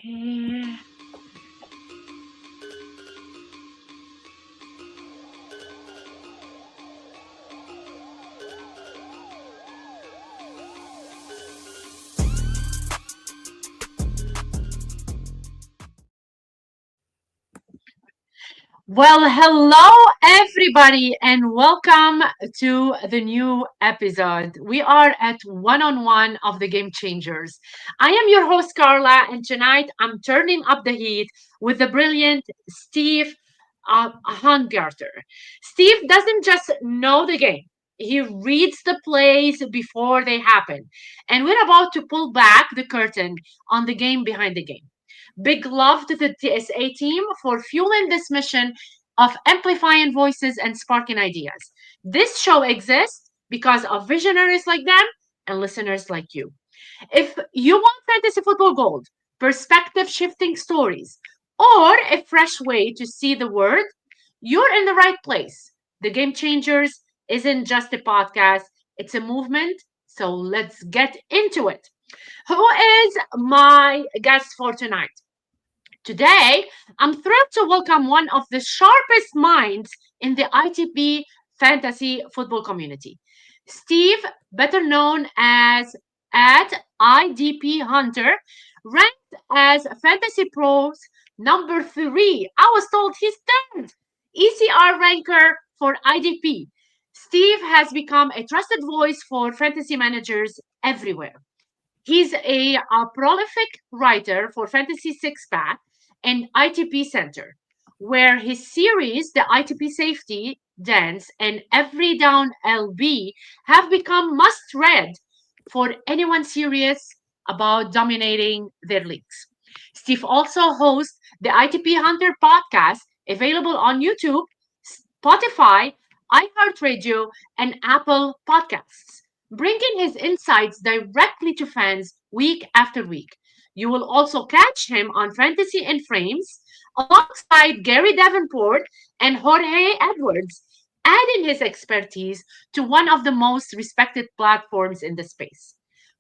Okay. Well, hello everybody, and welcome to the new episode. We are at one on one of the Game Changers. I am your host, Carla, and tonight I'm turning up the heat with the brilliant Steve Hungarter. Steve doesn't just know the game, he reads the plays before they happen. And we're about to pull back the curtain on the game behind the game. Big love to the TSA team for fueling this mission of amplifying voices and sparking ideas. This show exists because of visionaries like them and listeners like you. If you want fantasy football gold, perspective shifting stories, or a fresh way to see the world, you're in the right place. The Game Changers isn't just a podcast, it's a movement. So let's get into it. Who is my guest for tonight? Today, I'm thrilled to welcome one of the sharpest minds in the ITP fantasy football community. Steve, better known as at IDP Hunter, ranked as Fantasy Pros number 3. I was told he's third. ECR ranker for IDP. Steve has become a trusted voice for fantasy managers everywhere. He's a prolific writer for Fantasy Six Pack and ITP Center, where his series, The ITP Safety Dance and Every Down LB, have become must read for anyone serious about dominating their leagues. Steve also hosts the ITP Hunter podcast, available on YouTube, Spotify, iHeartRadio, and Apple Podcasts, bringing his insights directly to fans week after week. You will also catch him on Fantasy in Frames alongside Gary Davenport and Jorge Edwards, adding his expertise to one of the most respected platforms in the space.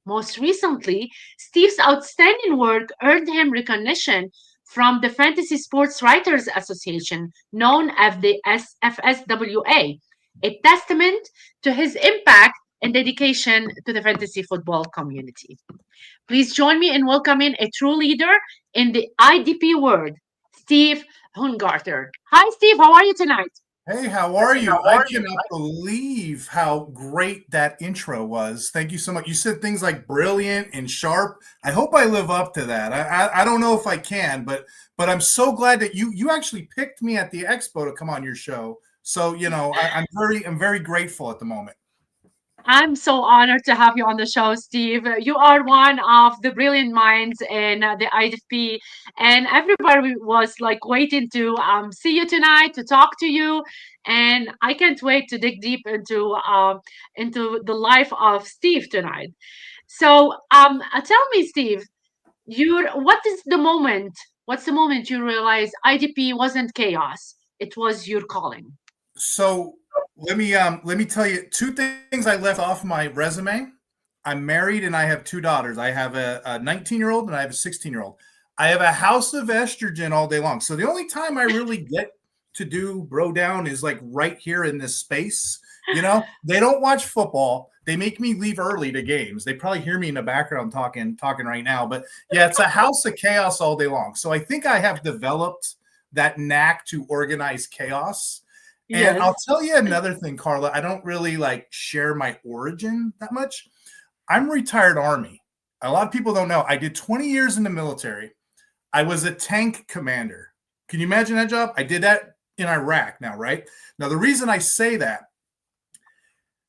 Most recently, Steve's outstanding work earned him recognition from the Fantasy Sports Writers Association, known as the FSWA, a testament to his impact and dedication to the fantasy football community. Please join me in welcoming a true leader in the IDP world, Steve Hungarter. Hi, Steve. How are you tonight? Hey, how are you? I cannot believe how great that intro was. Thank you so much. You said things like brilliant and sharp. I hope I live up to that. I don't know if I can, but I'm so glad that you actually picked me at the expo to come on your show. So I'm very grateful at the moment. I'm so honored to have you on the show, Steve. You are one of the brilliant minds in the IDP, and everybody was like waiting to see you tonight, to talk to you, and I can't wait to dig deep into the life of Steve tonight. So, tell me, Steve, what is the moment? What's the moment you realize IDP wasn't chaos; it was your calling? So let me tell you two things I left off my resume. I'm married and I have two daughters. I have a 19-year-old and I have a 16-year-old. I have a house of estrogen all day long. So the only time I really get to do bro down is like right here in this space. They don't watch football. They make me leave early to games. They probably hear me in the background talking right now. But yeah, it's a house of chaos all day long. So I think I have developed that knack to organize chaos. And Yes. I'll tell you another thing, Carla. I don't really like share my origin that much. I'm retired Army. A lot of people don't know. I did 20 years in the military. I was a tank commander. Can you imagine that job? I did that in Iraq now, right? Now, the reason I say that,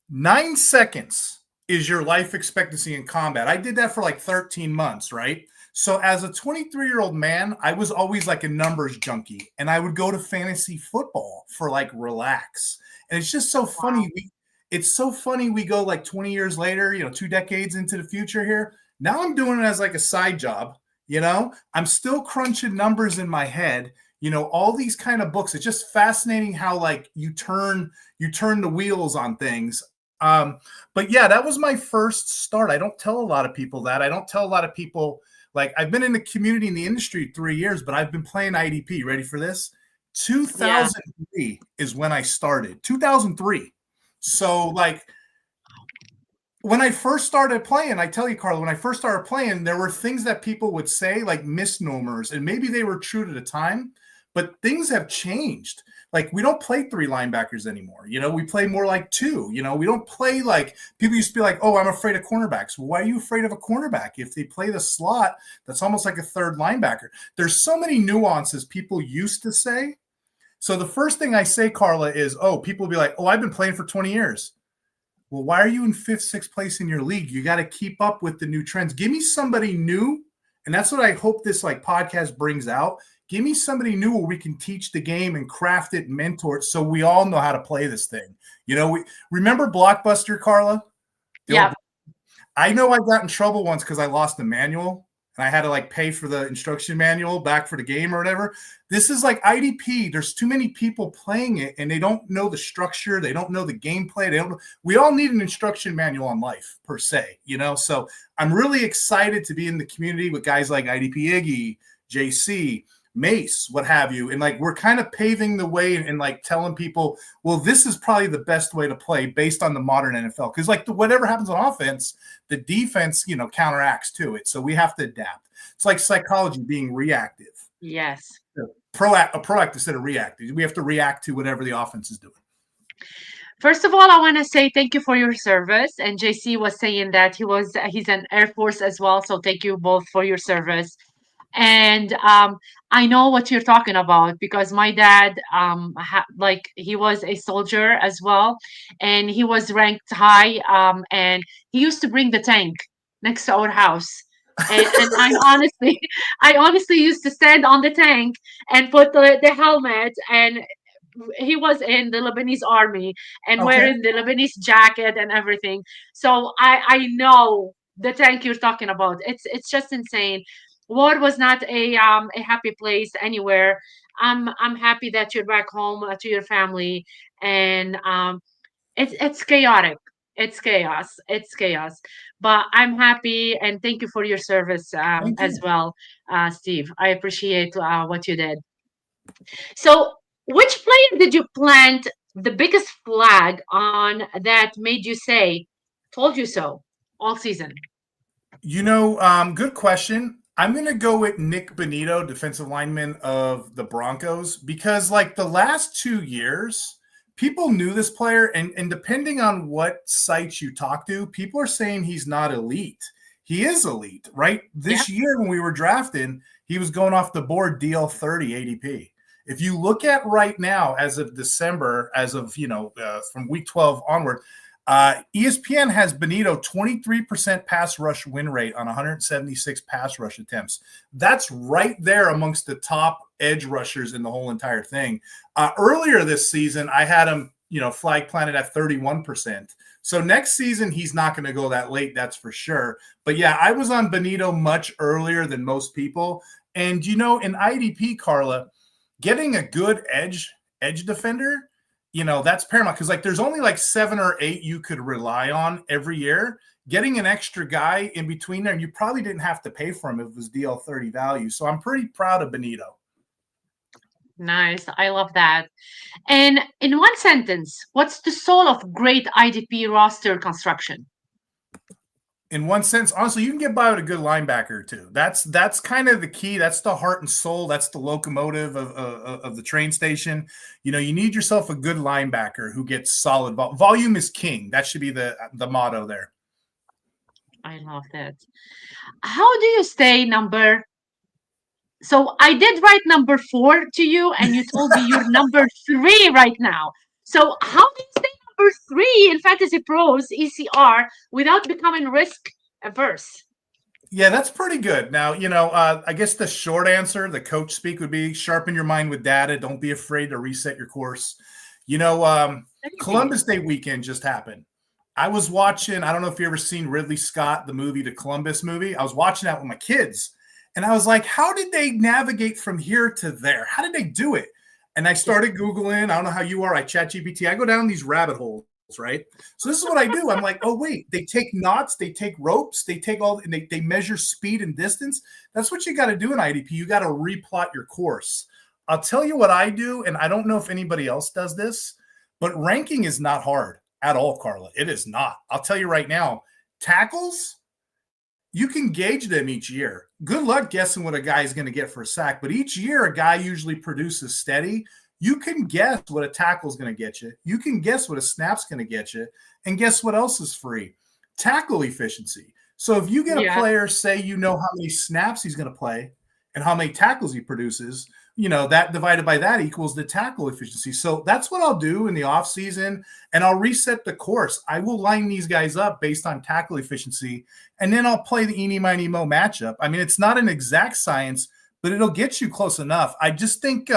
9 seconds is your life expectancy in combat. I did that for like 13 months, right? So as a 23-year-old man, I was always like a numbers junkie, and I would go to fantasy football for like relax. And it's just so funny. It's so funny we go like 20 years later, 2 decades into the future here. Now I'm doing it as like a side job. I'm still crunching numbers in my head. All these kind of books. It's just fascinating how like you turn the wheels on things. But yeah, that was my first start. I don't tell a lot of people that. I don't tell a lot of people Like I've been in the community in the industry 3 years, but I've been playing IDP. Ready for this? Yeah. 2003 is when I started. 2003. So like when I first started playing, I tell you, Carla, when I first started playing, there were things that people would say like misnomers, and maybe they were true to the time, but things have changed. Like we don't play three linebackers anymore. We play more like two. We don't play like people used to be like, oh, I'm afraid of cornerbacks. Well, why are you afraid of a cornerback? If they play the slot, that's almost like a third linebacker. There's so many nuances people used to say. So the first thing I say, Carla, is, oh, people will be like, oh, I've been playing for 20 years. Well, why are you in fifth, sixth place in your league? You got to keep up with the new trends. Give me somebody new. And that's what I hope this like podcast brings out. Give me somebody new where we can teach the game and craft it and mentor it so we all know how to play this thing. We remember Blockbuster, Carla? Yeah. I know I got in trouble once because I lost the manual and I had to like pay for the instruction manual back for the game or whatever. This is like IDP. There's too many people playing it and they don't know the structure. They don't know the gameplay. We all need an instruction manual on life per se, So I'm really excited to be in the community with guys like IDP Iggy, JC, Mace, what have you. And like, we're kind of paving the way and like telling people, well, this is probably the best way to play based on the modern NFL. Cause like whatever happens on offense, the defense, counteracts to it. So we have to adapt. It's like psychology being reactive. Yes. Proactive instead of reactive. We have to react to whatever the offense is doing. First of all, I want to say thank you for your service. And JC was saying that he's an Air Force as well. So thank you both for your service. And I know what you're talking about because my dad, he was a soldier as well, and he was ranked high. And he used to bring the tank next to our house. And I honestly used to stand on the tank and put the helmet, and he was in the Lebanese army and Okay. wearing the Lebanese jacket and everything. So I know the tank you're talking about. It's just insane. War was not a happy place anywhere. I'm happy that you're back home to your family, and it's chaotic. It's chaos. It's chaos. But I'm happy, and thank you for your service Thank as you. well, Steve. I appreciate what you did. So, which player did you plant the biggest flag on that made you say, "Told you so," all season? Good question. I'm going to go with Nick Bonito, defensive lineman of the Broncos, because like the last 2 years, people knew this player. And depending on what sites you talk to, people are saying he's not elite. He is elite, right? Yeah. This year when we were drafting, he was going off the board DL 30 ADP. If you look at right now, as of December, as of, from week 12 onward, ESPN has Bonito 23% pass rush win rate on 176 pass rush attempts. That's right there amongst the top edge rushers in the whole entire thing. Earlier this season, I had him, flag planted at 31%. So next season, he's not going to go that late, that's for sure. But yeah, I was on Bonito much earlier than most people. And, in IDP, Carla, getting a good edge defender, that's paramount because like there's only like 7 or 8 you could rely on every year. Getting an extra guy in between there, and you probably didn't have to pay for him if it was DL 30 value. So I'm pretty proud of Bonito. Nice. I love that. And in one sentence, what's the soul of great IDP roster construction? In one sense, honestly, you can get by with a good linebacker too. That's kind of the key. That's the heart and soul. That's the locomotive of the train station. You need yourself a good linebacker who gets solid volume is king. That should be the motto there. I love that. How do you stay number? So I did write number 4 to you, and you told me you're number 3 right now. So how do you stay number 3 in Fantasy Pros ECR without becoming risk averse? Yeah, that's pretty good. Now, I guess the short answer, the coach speak would be sharpen your mind with data. Don't be afraid to reset your course. Columbus Day weekend just happened. I was watching, I don't know if you ever seen Ridley Scott, the movie, the Columbus movie. I was watching that with my kids. And I was like, how did they navigate from here to there? How did they do it? And I started Googling. I don't know how you are. I chat GPT. I go down these rabbit holes. right? So this is what I do. I'm like, oh wait, they take knots, they take ropes, they take all, and they measure speed and distance. That's what you got to do in IDP. You got to replot your course. I'll tell you what I do, and I don't know if anybody else does this, but ranking is not hard at all, Carla. It is not. I'll tell you right now, tackles, you can gauge them each year. Good luck guessing what a guy is going to get for a sack, but each year a guy usually produces steady. You can guess what a tackle is going to get you. You can guess what a snap's going to get you. And guess what else is free? Tackle efficiency. So if you get a player, say you know how many snaps he's going to play and how many tackles he produces, that divided by that equals the tackle efficiency. So that's what I'll do in the off season, and I'll reset the course. I will line these guys up based on tackle efficiency, and then I'll play the eeny, miny, mo matchup. I mean, it's not an exact science, but it'll get you close enough. I just think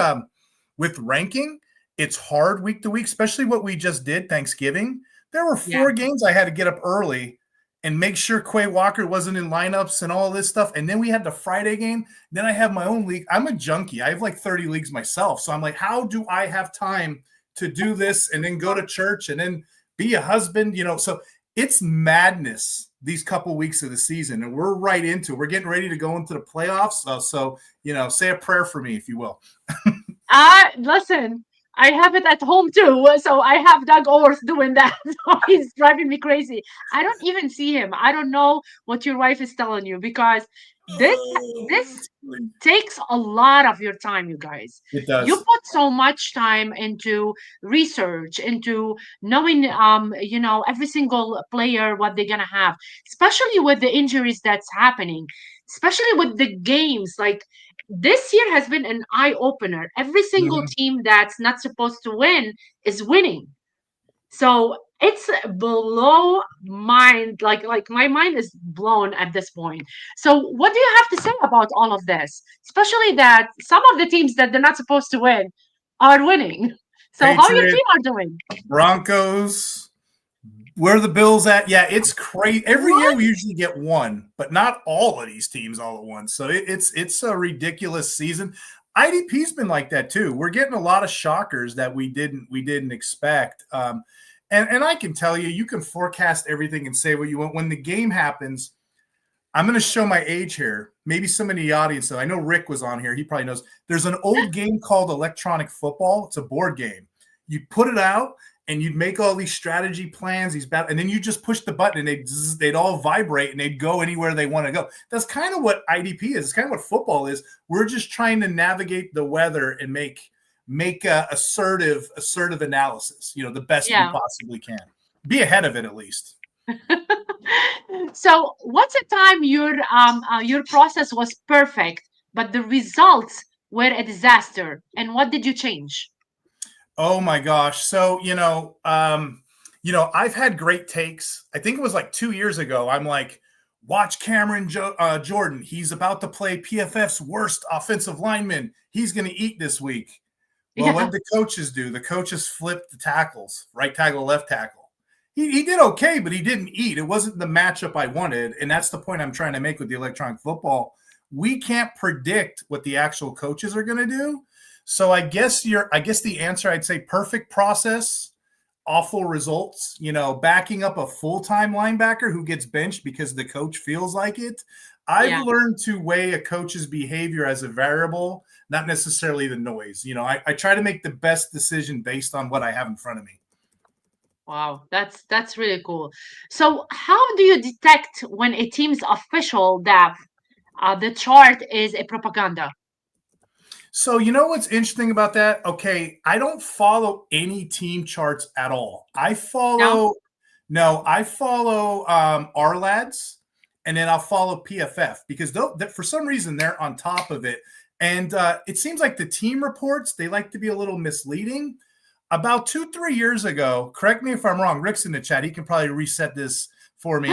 with ranking, it's hard week to week, especially what we just did Thanksgiving. There were 4 games I had to get up early and make sure Quay Walker wasn't in lineups and all this stuff. And then we had the Friday game. Then I have my own league. I'm a junkie. I have like 30 leagues myself. So I'm like, how do I have time to do this and then go to church and then be a husband? So it's madness these couple weeks of the season. And we're right into it. We're getting ready to go into the playoffs. So say a prayer for me, if you will. Listen, I have it at home too. So I have Doug Orth doing that. So he's driving me crazy. I don't even see him. I don't know what your wife is telling you, because this takes a lot of your time, you guys. It does. You put so much time into research, into knowing every single player, what they're gonna have, especially with the injuries that's happening, especially with the games. Like, this year has been an eye-opener. Every single team that's not supposed to win is winning. So it's below mind. Like my mind is blown at this point. So what do you have to say about all of this? Especially that some of the teams that they're not supposed to win are winning. So how your team are doing? Broncos. Where are the Bills at? Yeah, it's crazy. Every year we usually get one, but not all of these teams all at once. So it's a ridiculous season. IDP's been like that too. We're getting a lot of shockers that we didn't expect. And I can tell you, you can forecast everything and say what you want. When the game happens, I'm going to show my age here. Maybe some in the audience, though. I know Rick was on here. He probably knows. There's an old game called electronic football. It's a board game. You put it out, and you'd make all these strategy plans, and then you just push the button, and they'd all vibrate, and they'd go anywhere they want to go. That's kind of what IDP is. It's kind of what football is. We're just trying to navigate the weather and make a assertive analysis. The best we possibly can. Be ahead of it at least. So, what's a time your process was perfect, but the results were a disaster, and what did you change? Oh my gosh. So, I've had great takes. I think it was like 2 years ago. I'm like, watch Cameron Jordan. He's about to play PFF's worst offensive lineman. He's going to eat this week. Well, what did the coaches do? The coaches flipped the tackles, right tackle, left tackle. He did okay, but he didn't eat. It wasn't the matchup I wanted. And that's the point I'm trying to make with the electronic football. We can't predict what the actual coaches are going to do. So I guess the answer, I'd say perfect process, awful results, backing up a full-time linebacker who gets benched because the coach feels like it. I've learned to weigh a coach's behavior as a variable, not necessarily the noise. I try to make the best decision based on what I have in front of me. Wow, that's really cool. So how do you detect when a team's official that the chart is a propaganda? So what's interesting about that? Okay, I don't follow any team charts at all. I follow our lads, and then I'll follow PFF because for some reason they're on top of it. And it seems like the team reports, they like to be a little misleading. About 2-3 years ago, correct me if I'm wrong, Rick's in the chat. He can probably reset this for me.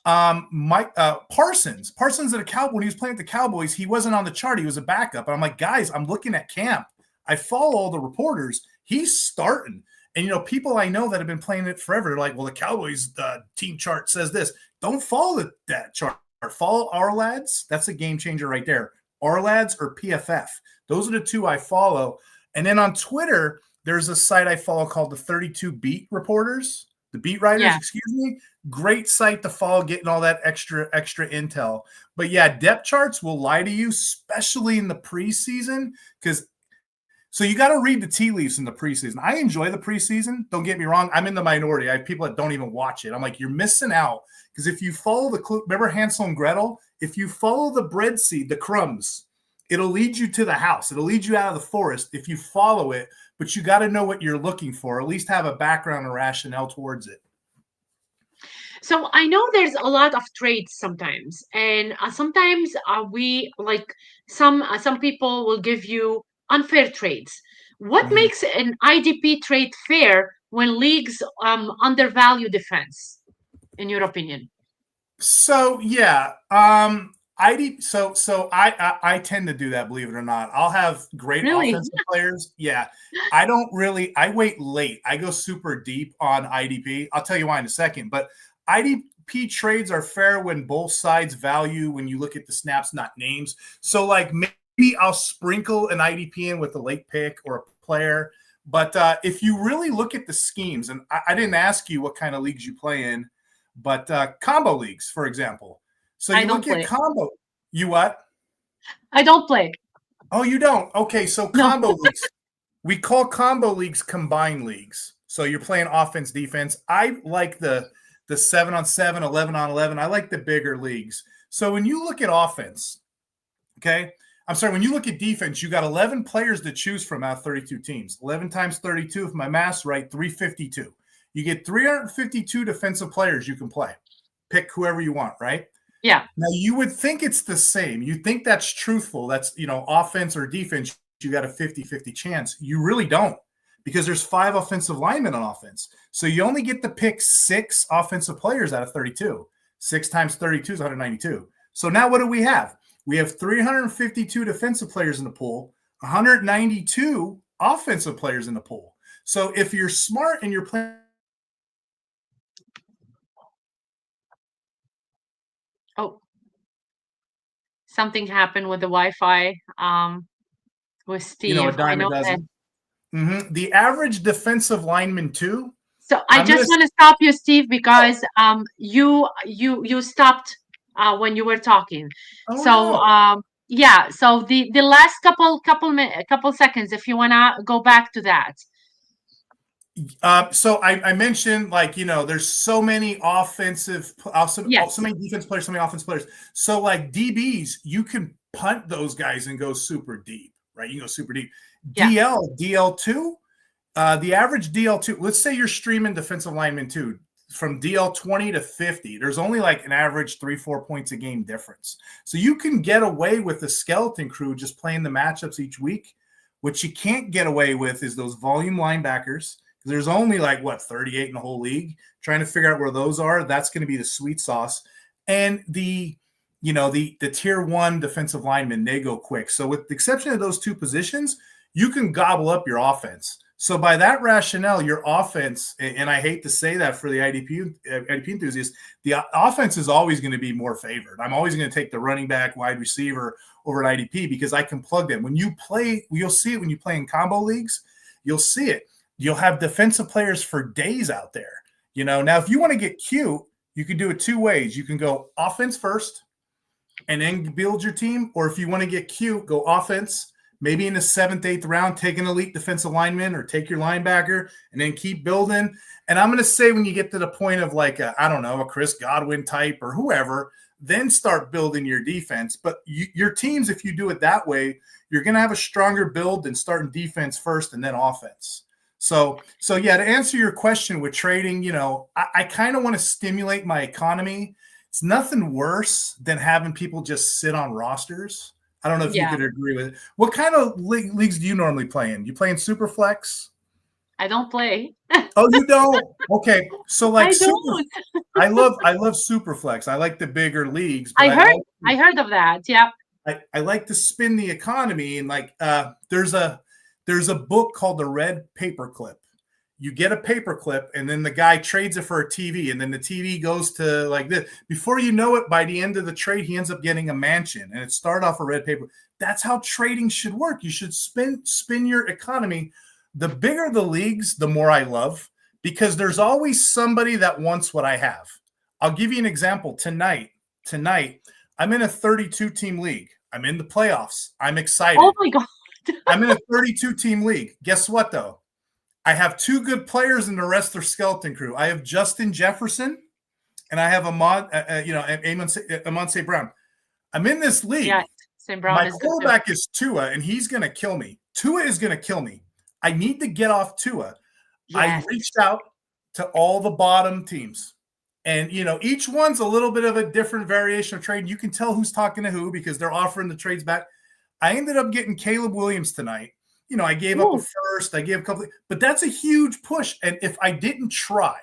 Mike Parsons at a Cowboy, when he was playing with the Cowboys, he wasn't on the chart. He was a backup. And I'm like, guys, I'm looking at camp. I follow all the reporters. He's starting. And, people I know that have been playing it forever, they're like, well, the Cowboys team chart says this. Don't follow that chart. Follow our lads. That's a game changer right there. Our lads or PFF. Those are the two I follow. And then on Twitter, there's a site I follow called the 32 Beat Reporters, the Beat Writers, Yeah. excuse me. Great site to follow, getting all that extra intel. But yeah, depth charts will lie to you, especially in the preseason, because so you got to read the tea leaves in the preseason. I enjoy the preseason. Don't get me wrong. I'm in the minority. I have people that don't even watch it. I'm like, you're missing out. Because if you follow the clue, remember Hansel and Gretel? If you follow the bread seed, the crumbs, it'll lead you to the house. It'll lead you out of the forest if you follow it. But you got to know what you're looking for, at least have a background and rationale towards it. So I know there's a lot of trades sometimes, and sometimes we like some people will give you unfair trades. What Mm-hmm. makes an IDP trade fair when leagues undervalue defense, in your opinion? So yeah, I tend to do that, believe it or not. I'll have great Really? offensive players. Yeah. I don't really I wait late. I go super deep on IDP. I'll tell you why in a second, but IDP trades are fair when both sides value when you look at the snaps, not names. So like maybe I'll sprinkle an IDP in with a late pick or a player. But if you really look at the schemes, and I didn't ask you what kind of leagues you play in, but combo leagues, for example. So I you don't look at play. combo. You what? I don't play. Oh, you don't? Okay, so No. combo leagues. We call combo leagues combined leagues. So you're playing offense, defense. I like the 7-on-7, 11-on-11. I like the bigger leagues. So when you look at offense, okay, I'm sorry, when you look at defense, you got 11 players to choose from out of 32 teams. 11 times 32, if my math's right, 352. You get 352 defensive players you can play. Pick whoever you want, right? Yeah. Now, you would think it's the same. You think that's truthful. That's, offense or defense, you got a 50-50 chance. You really don't, because there's 5 offensive linemen on offense. So you only get to pick 6 offensive players out of 32. 6 times 32 is 192. So now what do we have? We have 352 defensive players in the pool, 192 offensive players in the pool. So if you're smart and you're playing. Oh, something happened with the Wi-Fi with A Steve. I dime a know that. dozen. Mm-hmm. The average defensive lineman, too. So I I'm going just to. want to stop you, Steve, because you stopped when you were talking. Oh, So no. yeah, so the last couple seconds, if you wanna go back to that. So I mentioned, there's so many offensive, also so Yes. many defense players, so many offense players. So like DBs, you can punt those guys and go super deep, right? You can go super deep. Yeah. DL2, the average DL2, let's say you're streaming defensive linemen too, from DL 20 to 50. There's only like an average 3-4 points a game difference. So you can get away with the skeleton crew just playing the matchups each week. What you can't get away with is those volume linebackers. There's only 38 in the whole league. Trying to figure out where those are, that's going to be the sweet sauce. And the tier 1 defensive linemen, they go quick. So with the exception of those 2 positions, you can gobble up your offense. So by that rationale, your offense, and I hate to say that for the IDP enthusiasts, the offense is always going to be more favored. I'm always going to take the running back, wide receiver over an IDP because I can plug them. When you play, you'll see it when you play in combo leagues. You'll see it. You'll have defensive players for days out there. Now if you want to get cute, you can do it 2 ways. You can go offense first and then build your team. Or if you want to get cute, go offense, maybe in the 7th, 8th round, take an elite defensive lineman or take your linebacker and then keep building. And I'm going to say when you get to the point of a Chris Godwin type or whoever, then start building your defense. But your teams, if you do it that way, you're going to have a stronger build than starting defense first and then offense. So yeah, to answer your question with trading, I kind of want to stimulate my economy. It's nothing worse than having people just sit on rosters. I don't know if you could agree with it. What kind of leagues do you normally play in? You play in Superflex? I don't play. Oh, you don't? Okay. So I don't. I love Superflex. I like the bigger leagues, but I heard of that. Yeah. I like to spin the economy, and there's a book called The Red Paperclip. You get a paperclip, and then the guy trades it for a TV, and then the TV goes to like this. Before you know it, by the end of the trade, he ends up getting a mansion, and it started off a red paper. That's how trading should work. You should spin your economy the bigger the leagues, the more I love, because there's always somebody that wants what I have. I'll give you an example. Tonight, I'm in a 32 team league. I'm in the playoffs. I'm Oh excited. my God. I'm in a 32 team league. Guess what, though? I have two good players in the rest are skeleton crew. I have Justin Jefferson and I have Amon St. Brown. I'm in this Yeah. league. St. My Brown is good too. quarterback is Tua, and he's going to kill me. Tua is going to kill me. I need to get off Tua. I Yes. reached out to all the bottom teams. And, each one's a little bit of a different variation of trade. You can tell who's talking to who because they're offering the trades back. I ended up getting Caleb Williams tonight. I gave up a Ooh, first. I gave a couple, but that's a huge push. And if I didn't try,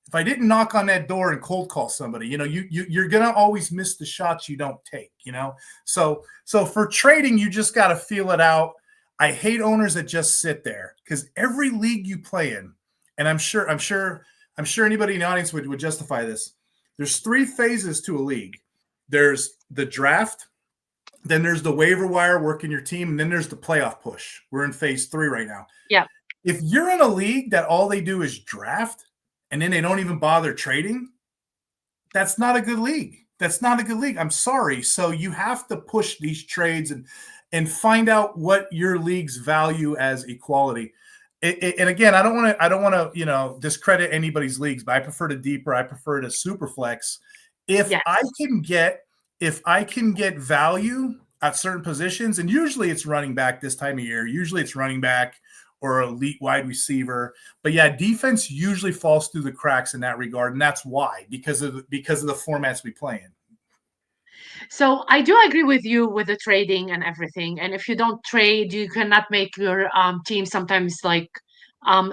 if I didn't knock on that door and cold call somebody, you're gonna always miss the shots you don't take. So for trading, you just got to feel it out. I hate owners that just sit there because every league you play in, and I'm sure anybody in the audience would justify this. There's 3 phases to a league. There's the draft. Then there's the waiver wire working your team, and then there's the playoff push. We're in phase 3 right now. yeah. If you're in a league that all they do is draft and then they don't even bother trading, that's not a good league. That's not a good league. I'm sorry. So you have to push these trades and find out what your leagues value as equality. And again, I don't want to discredit anybody's leagues, but I prefer to deeper. I prefer to super flex. If Yes. I can get value at certain positions, and usually it's running back this time of year. Usually it's running back or elite wide receiver. But yeah, defense usually falls through the cracks in that regard, and that's why because of the formats we play in. So I do agree with you with the trading and everything. And if you don't trade, you cannot make your team sometimes like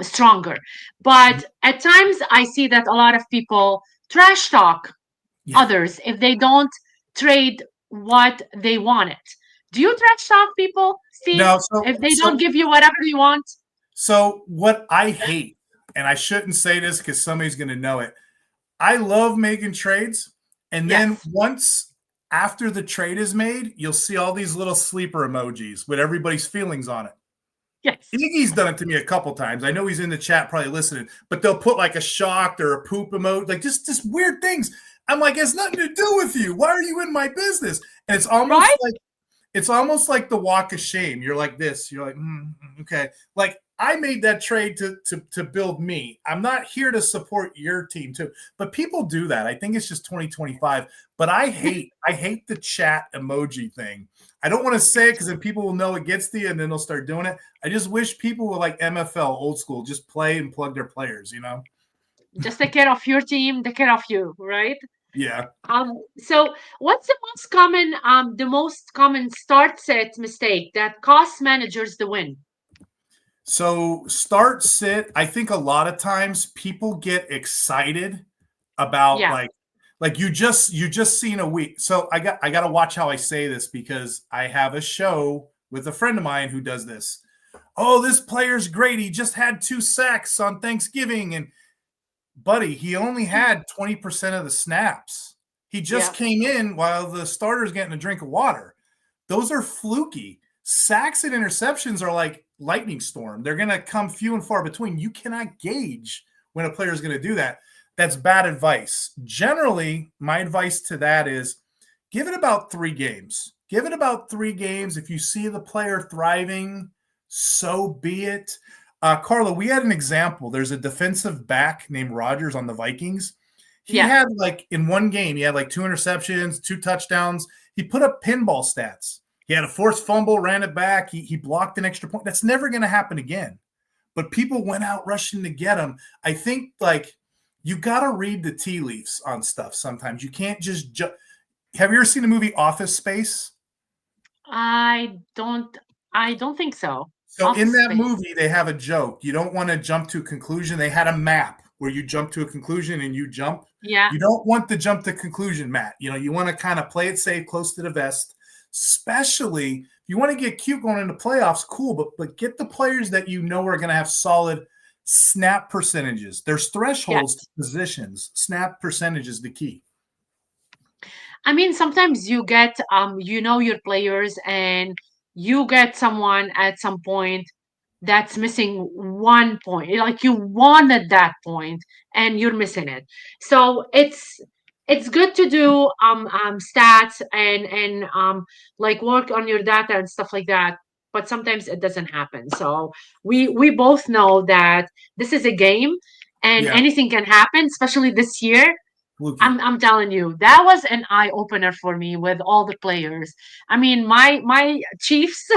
stronger. But at times I see that a lot of people trash talk Yeah. others if they don't trade what they wanted. Do you trash talk people, Steve? No, If they don't give you whatever you want? so what I hate, and I shouldn't say this because somebody's going to know it. I love making trades, and then Yes. once after the trade is made, you'll see all these little sleeper emojis with everybody's feelings on it. Yes. Iggy's done it to me a couple times. I know he's in the chat probably listening, but they'll put like a shocked or a poop emoji, like just weird things. I'm like, it's nothing to do with you. Why are you in my business? And it's almost like the walk of shame. You're like this. You're like, okay. Like I made that trade to build me. I'm not here to support your team too. But people do that. I think it's just 2025. But I hate the chat emoji thing. I don't want to say it because then people will know it gets to you and then they'll start doing it. I just wish people were like MFL, old school, just play and plug their players, Just take care of your team, take care of you, right? Yeah. So what's the most common start set mistake that costs managers the win? So start sit. I think a lot of times people get excited about Yeah. like you just seen a week. So I got to watch how I say this because I have a show with a friend of mine who does this. Oh, this player's great. He just had 2 sacks on Thanksgiving, and buddy, he only had 20% of the snaps. He just came in while the starter's getting a drink of water. Those are fluky. Sacks and interceptions are like lightning storm. They're going to come few and far between. You cannot gauge when a player is going to do that. That's bad advice. Generally, my advice to that is give it about 3 games. Give it about 3 games. If you see the player thriving, so be it. Carla, we had an example. There's a defensive back named Rodgers on the Vikings. He had like in one game, he had like 2 interceptions, 2 touchdowns. He put up pinball stats. He had a forced fumble, ran it back. He blocked an extra point. That's never going to happen again. But people went out rushing to get him. I think like you got to read the tea leaves on stuff sometimes. You can't just have you ever seen the movie Office Space? I don't think so. So in Office that Space. movie, they have a joke. You don't want to jump to a conclusion. They had a map where you jump to a conclusion and you jump. Yeah. You don't want to jump to conclusion, Matt. You want to kind of play it safe, close to the vest. Especially if you want to get cute going into playoffs, cool. But get the players that you know are going to have solid snap percentages. There's thresholds to positions. Snap percentage is the key. I mean, sometimes you get your players and you get someone at some point that's missing 1 point. Like you wanted that point and you're missing it. So it's good to do stats and like work on your data and stuff like that. But sometimes it doesn't happen. So we both know that this is a game and Yeah, anything can happen, especially this year. fluky. I'm telling you, that was an eye opener for me with all the players. I mean, my Chiefs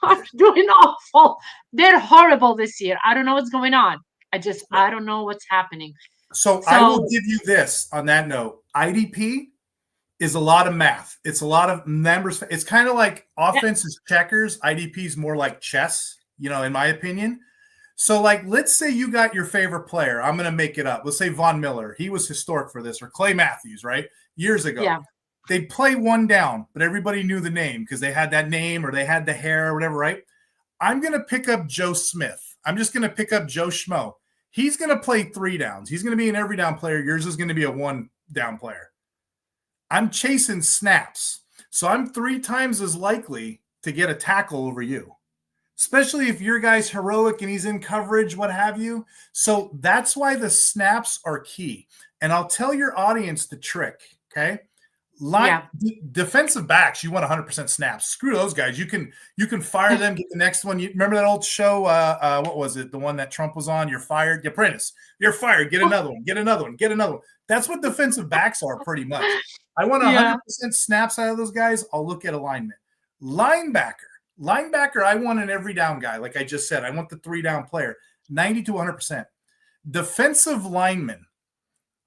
are doing awful. They're horrible this year. I don't know what's going on. I don't know what's happening. So I will So give you this on that note. IDP is a lot of math. It's a lot of numbers. It's kind of like yeah, offense is checkers. IDP is more like chess, in my opinion. So, like, let's say you got your favorite player. I'm going to make it up. Let's say Von Miller. He was historic for this, or Clay Matthews, right? Years ago. yeah. They'd play one down, but everybody knew the name because they had that name or they had the hair or whatever, right? I'm going to pick up Joe Smith. I'm just going to pick up Joe Schmo. He's going to play three downs. He's going to be an every down player. Yours is going to be a one down player. I'm chasing snaps. So I'm three times as likely to get a tackle over you, especially if your guy's heroic and he's in coverage, what have you. So that's why the snaps are key. And I'll tell your audience the trick, okay? Yeah. Defensive backs, you want 100% snaps. Screw those guys. You can fire them. Get the next one. You remember that old show? What was it? The one that Trump was on. You're fired. The Apprentice. You're fired. Get another one. Get another one. Get another one. That's what defensive backs are pretty much. I want Yeah. 100% snaps out of those guys. I'll look at alignment. Linebacker. I want an every down guy. Like I just said, I want the three down player. 90 to 100%. Defensive lineman.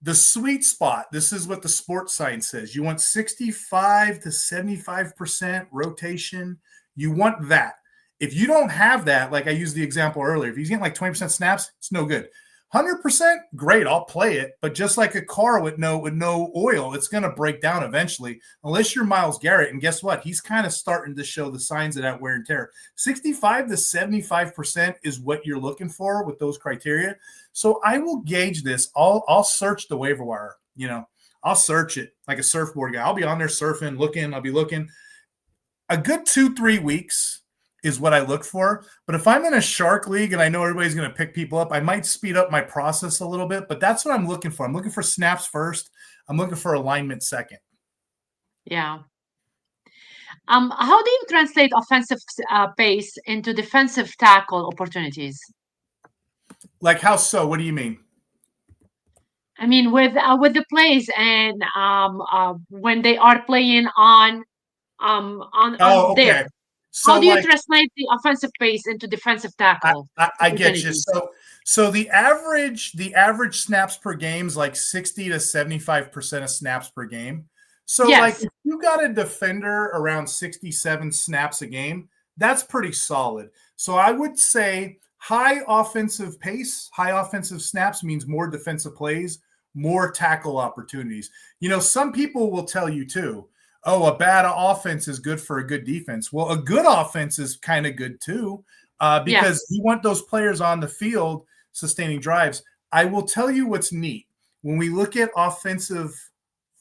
The sweet spot, this is what the sports science says. You want 65 to 75% rotation. You want that. If you don't have that, like I used the example earlier, if he's getting like 20% snaps, it's no good. 100%, great, I'll play it. But just like a car with no oil, it's going to break down eventually, unless you're Myles Garrett. And guess what? He's kind of starting to show the signs of that wear and tear. 65 to 75% is what you're looking for with those criteria. So I will gauge this. I'll search the waiver wire. I'll search it like a surfboard guy. I'll be on there surfing, looking. I'll be looking. A good 2-3 weeks is what I look for. But if I'm in a shark league and I know everybody's going to pick people up, I might speed up my process a little bit. But that's what I'm looking for. I'm looking for snaps first. I'm looking for alignment second. Yeah. How do you translate offensive pace into defensive tackle opportunities? Like how so? What do you mean? I mean, with the plays and when they are playing on Oh, there. okay. How So do you like translate the offensive pace into defensive tackle I get you. opportunities? So the average snaps per game is like 60 to 75% of snaps per game. So like Yes. if you got a defender around 67 snaps a game, that's pretty solid. So I would say high offensive pace, high offensive snaps means more defensive plays, more tackle opportunities. Some people will tell you too, oh, a bad offense is good for a good defense. Well, a good offense is kind of good too, because Yes. you want those players on the field sustaining drives. I will tell you what's neat. When we look at offensive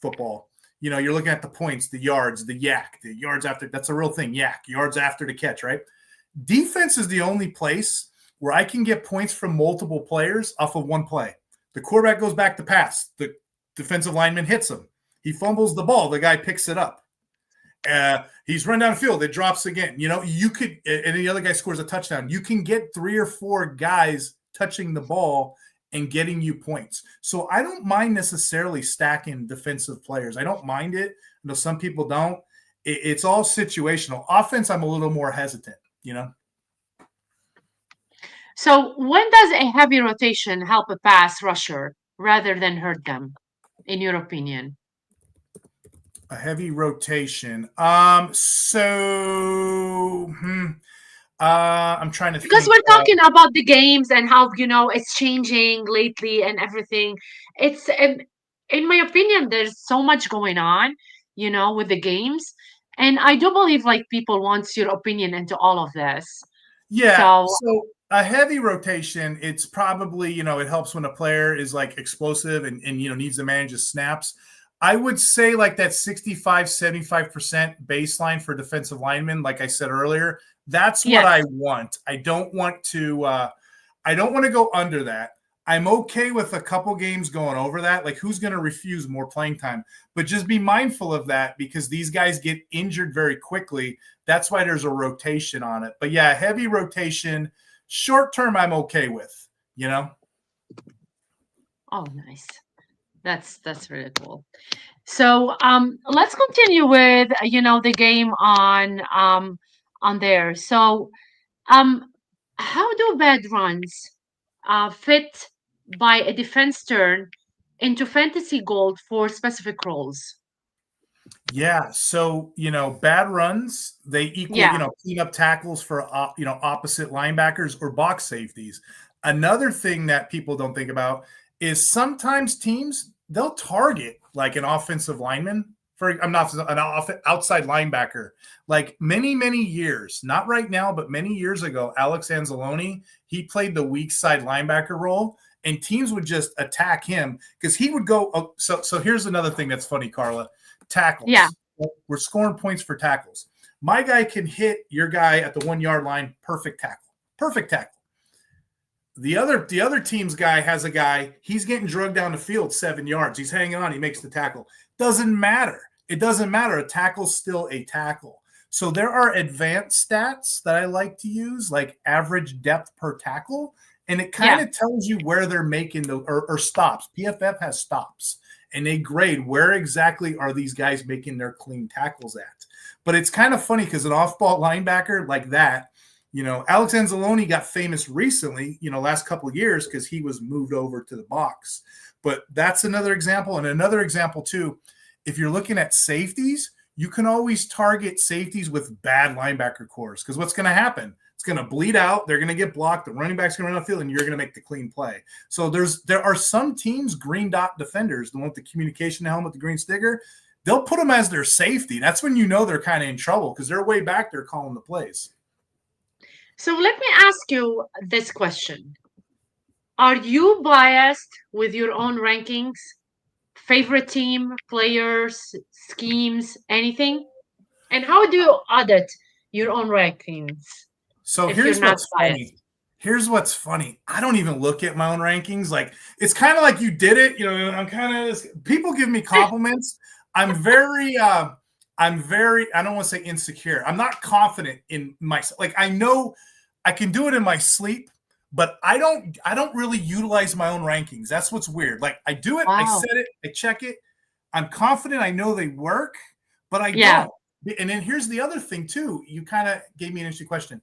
football, you're looking at the points, the yards, the yak, the yards after. That's a real thing, yak, yards after the catch, right? Defense is the only place where I can get points from multiple players off of one play. The quarterback goes back to pass. The defensive lineman hits him. He fumbles the ball. The guy picks it up. He's run down the field. It drops again. You could, and the other guy scores a touchdown. You can get 3 or 4 guys touching the ball and getting you points. So I don't mind necessarily stacking defensive players. I don't mind it. Some people don't. It's all situational. Offense, I'm a little more hesitant. So when does a heavy rotation help a pass rusher rather than hurt them, in your opinion? A heavy rotation. I'm trying to Because think. we're talking about the games and how it's changing lately and everything. It's in my opinion, there's so much going on, with the games, and I do believe like people wants your opinion into all of this. Yeah. So So a heavy rotation, it's probably, it helps when a player is like explosive and needs to manage his snaps. I would say like that 65, 75% baseline for defensive linemen, like I said earlier, that's what Yes. I want. I don't want to go under that. I'm okay with a couple games going over that. Like, who's going to refuse more playing time? But just be mindful of that because these guys get injured very quickly. That's why there's a rotation on it. But yeah, heavy rotation, short term, I'm okay with, you know? Oh, nice. That's really cool. So let's continue with the game on there. So how do bad runs fit by a defense turn into fantasy gold for specific roles? Yeah. So, bad runs, they equal, Yeah, clean up tackles for, opposite linebackers or box safeties. Another thing that people don't think about is sometimes teams, they'll target like an offensive lineman for, I'm not an outside linebacker. Like many, many years, not right now, but many years ago, Alex Anzalone, he played the weak side linebacker role and teams would just attack him because he would go. Oh, so here's another thing that's funny, Carla. yeah, Tackles. We're scoring points for tackles. My guy can hit your guy at the 1 yard line. Perfect tackle. Perfect tackle. The other team's guy has a guy. He's getting drugged down the field 7 yards. He's hanging on. He makes the tackle. Doesn't matter. It doesn't matter. A tackle's still a tackle. So there are advanced stats that I like to use, like average depth per tackle, and it kind yeah. of tells you where they're making or stops. PFF has stops, and they grade where exactly are these guys making their clean tackles at. But it's kind of funny because an off-ball linebacker like that, Alex Anzalone got famous recently, last couple of years because he was moved over to the box. But that's another example. And another example, too, if you're looking at safeties, you can always target safeties with bad linebacker cores because what's going to happen? It's going to bleed out. They're going to get blocked. The running back's going to run off the field, and you're going to make the clean play. So there are some teams, green dot defenders, the one with the communication helmet, the green sticker, they'll put them as their safety. That's when you know they're kind of in trouble because they're way back there calling the plays. So let me ask you this question. Are you biased with your own rankings? Favorite team, players, schemes, anything? And how do you audit your own rankings So if you're here's not what's funny. biased? Here's what's funny. I don't even look at my own rankings. Like it's kind of like you did it. I'm kind of people give me compliments. I'm very I don't want to say insecure. I'm not confident in myself. Like I know I can do it in my sleep, but I don't really utilize my own rankings. That's what's weird. Like I do it, I Wow. set it, I check it. I'm confident I know they work, but I Yeah, don't. And then here's the other thing too. You kind of gave me an interesting question.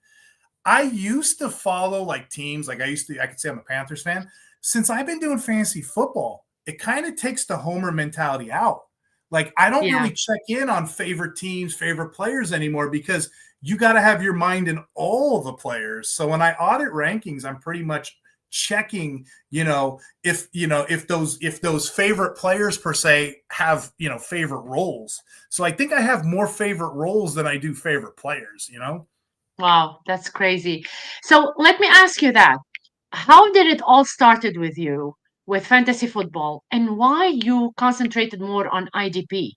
I used to follow like teams, like I could say I'm a Panthers fan. Since I've been doing fantasy football, it kind of takes the homer mentality out. Like I don't yeah. really check in on favorite teams, favorite players anymore because you got to have your mind in all the players. So when I audit rankings, I'm pretty much checking, if those favorite players per se have, favorite roles. So I think I have more favorite roles than I do favorite players. Wow, that's crazy. So let me ask you that. How did it all started with you with fantasy football and why you concentrated more on IDP?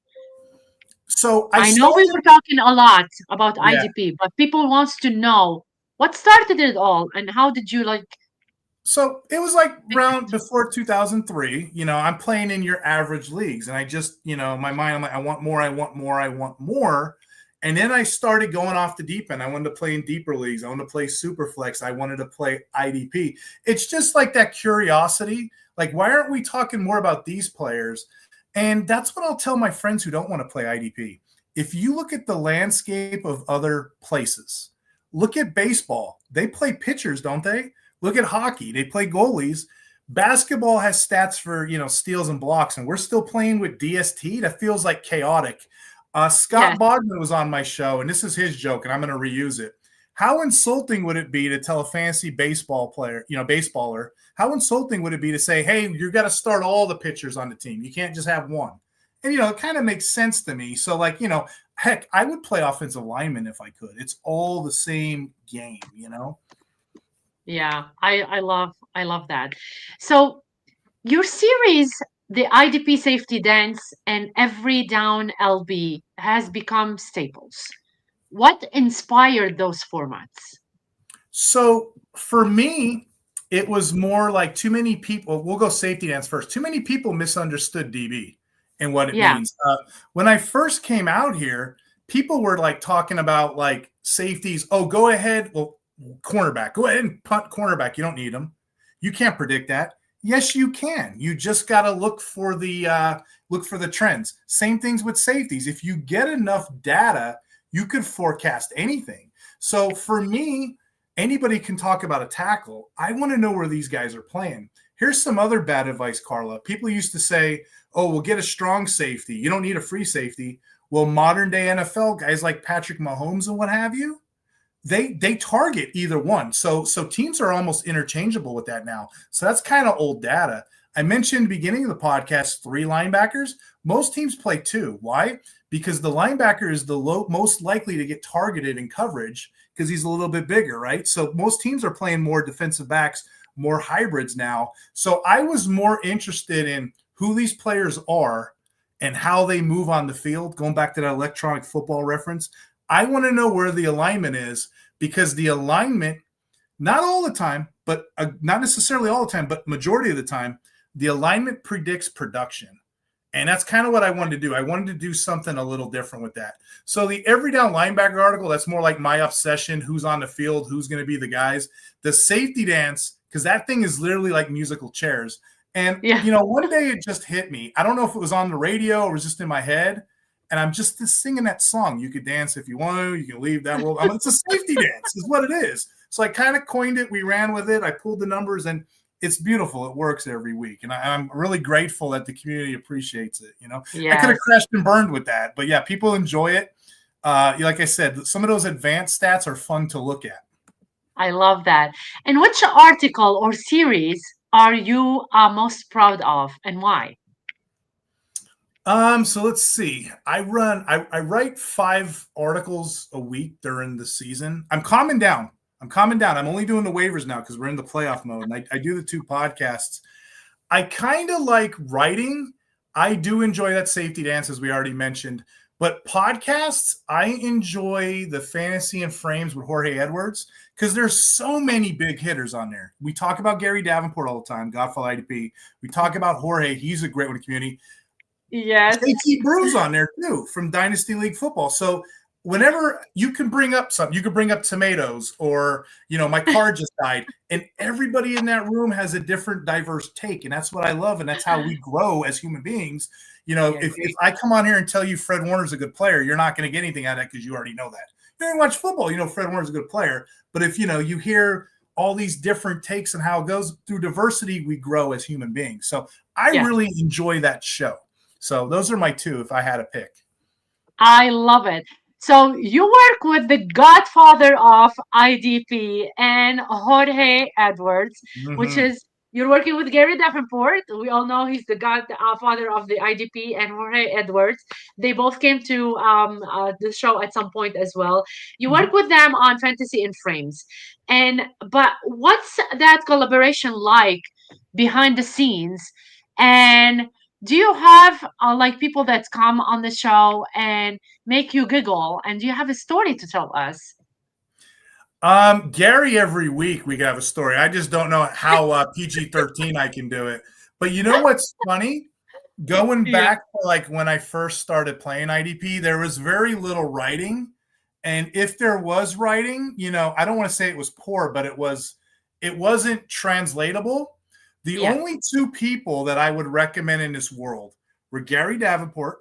So I I know we started, were talking a lot about yeah. IDP, but people wants to know what started it all and how did you like So it was like pick around it? before 2003. I'm playing in your average leagues, and I just, my mind, I'm like, I want more, I want more, I want more. And then I started going off the deep end. I wanted to play in deeper leagues. I wanted to play Superflex. I wanted to play IDP. It's just like that curiosity. Like, why aren't we talking more about these players? And that's what I'll tell my friends who don't want to play IDP. If you look at the landscape of other places, look at baseball. They play pitchers, don't they? Look at hockey. They play goalies. Basketball has stats for, steals and blocks, and we're still playing with DST. That feels like chaotic. Yes. Scott Bogman was on my show, and this is his joke, and I'm going to reuse it. How insulting would it be to tell a fantasy baseball player, baseballer, how insulting would it be to say, hey, you've got to start all the pitchers on the team. You can't just have one. And, it kind of makes sense to me. So, like, heck, I would play offensive lineman if I could. It's all the same game. Yeah. I love that. So your series The IDP safety dance and every down LB has become staples. What inspired those formats? So for me, it was more like too many people. We'll go safety dance first. Too many people misunderstood DB and what it Yeah, means. When I first came out here, people were like talking about like safeties. Oh, go ahead. Well, cornerback. Go ahead and punt cornerback. You don't need them. You can't predict that. Yes, you can. You just got to look for the trends. Same things with safeties. If you get enough data, you could forecast anything. So for me, anybody can talk about a tackle. I want to know where these guys are playing. Here's some other bad advice, Carla. People used to say, oh, we'll get a strong safety. You don't need a free safety. Well, modern day NFL guys like Patrick Mahomes and what have you, they target either one. So teams are almost interchangeable with that now. So that's kind of old data. I mentioned beginning of the podcast 3 linebackers. Most teams play 2. Why? Because the linebacker is the most likely to get targeted in coverage because he's a little bit bigger, right? So most teams are playing more defensive backs, more hybrids now. So I was more interested in who these players are and how they move on the field. Going back to that electronic football reference, I want to know where the alignment is because the alignment, not all the time, but not necessarily all the time, but majority of the time, the alignment predicts production. And that's kind of what I wanted to do. I wanted to do something a little different with that. So the every down linebacker article, that's more like my obsession, who's on the field, who's going to be the guys. The safety dance, because that thing is literally like musical chairs. And, yeah, one day it just hit me. I don't know if it was on the radio or was just in my head. And I'm just singing that song. You could dance if you want to. You can leave that world. It's a safety dance is what it is. So I kind of coined it. We ran with it. I pulled the numbers, and it's beautiful. It works every week. And I'm really grateful that the community appreciates it. I could have yes. crashed and burned with that. But, yeah, people enjoy it. Like I said, some of those advanced stats are fun to look at. I love that. And which article or series are you most proud of and why? So let's see. I write 5 articles a week during the season. I'm calming down. I'm only doing the waivers now because we're in the playoff mode. And I do the 2 podcasts. I kind of like writing. I do enjoy that safety dance, as we already mentioned. But podcasts, I enjoy the fantasy and frames with Jorge Edwards because there's so many big hitters on there. We talk about Gary Davenport all the time, Godfall IDP. We talk about Jorge. He's a great one in the community. Yes. JT Brew's on there too from Dynasty League Football. So whenever you can bring up something, you can bring up tomatoes or, my car just died. And everybody in that room has a different diverse take. And that's what I love. And that's how we grow as human beings. I If agree. I come on here and tell you Fred Warner's a good player, you're not going to get anything out of that because you already know that. You don't watch football, Fred Warner's a good player. But if, you hear all these different takes and how it goes through diversity, we grow as human beings. So I Yes. really enjoy that show. So those are my 2 if I had to pick. I love it. So you work with the godfather of IDP and Jorge Edwards, which Mm-hmm. is you're working with Gary Davenport. We all know he's the godfather of the IDP and Jorge Edwards. They both came to the show at some point as well. You Mm-hmm. work with them on Fantasy in Frames. But what's that collaboration like behind the scenes? And do you have like people that come on the show and make you giggle? And do you have a story to tell us? Gary, every week we have a story. I just don't know how PG-13 I can do it. But you know what's funny? Going Yeah. back to like when I first started playing IDP, there was very little writing. And if there was writing, I don't want to say it was poor, but it wasn't translatable. The Yes. only 2 people that I would recommend in this world were Gary Davenport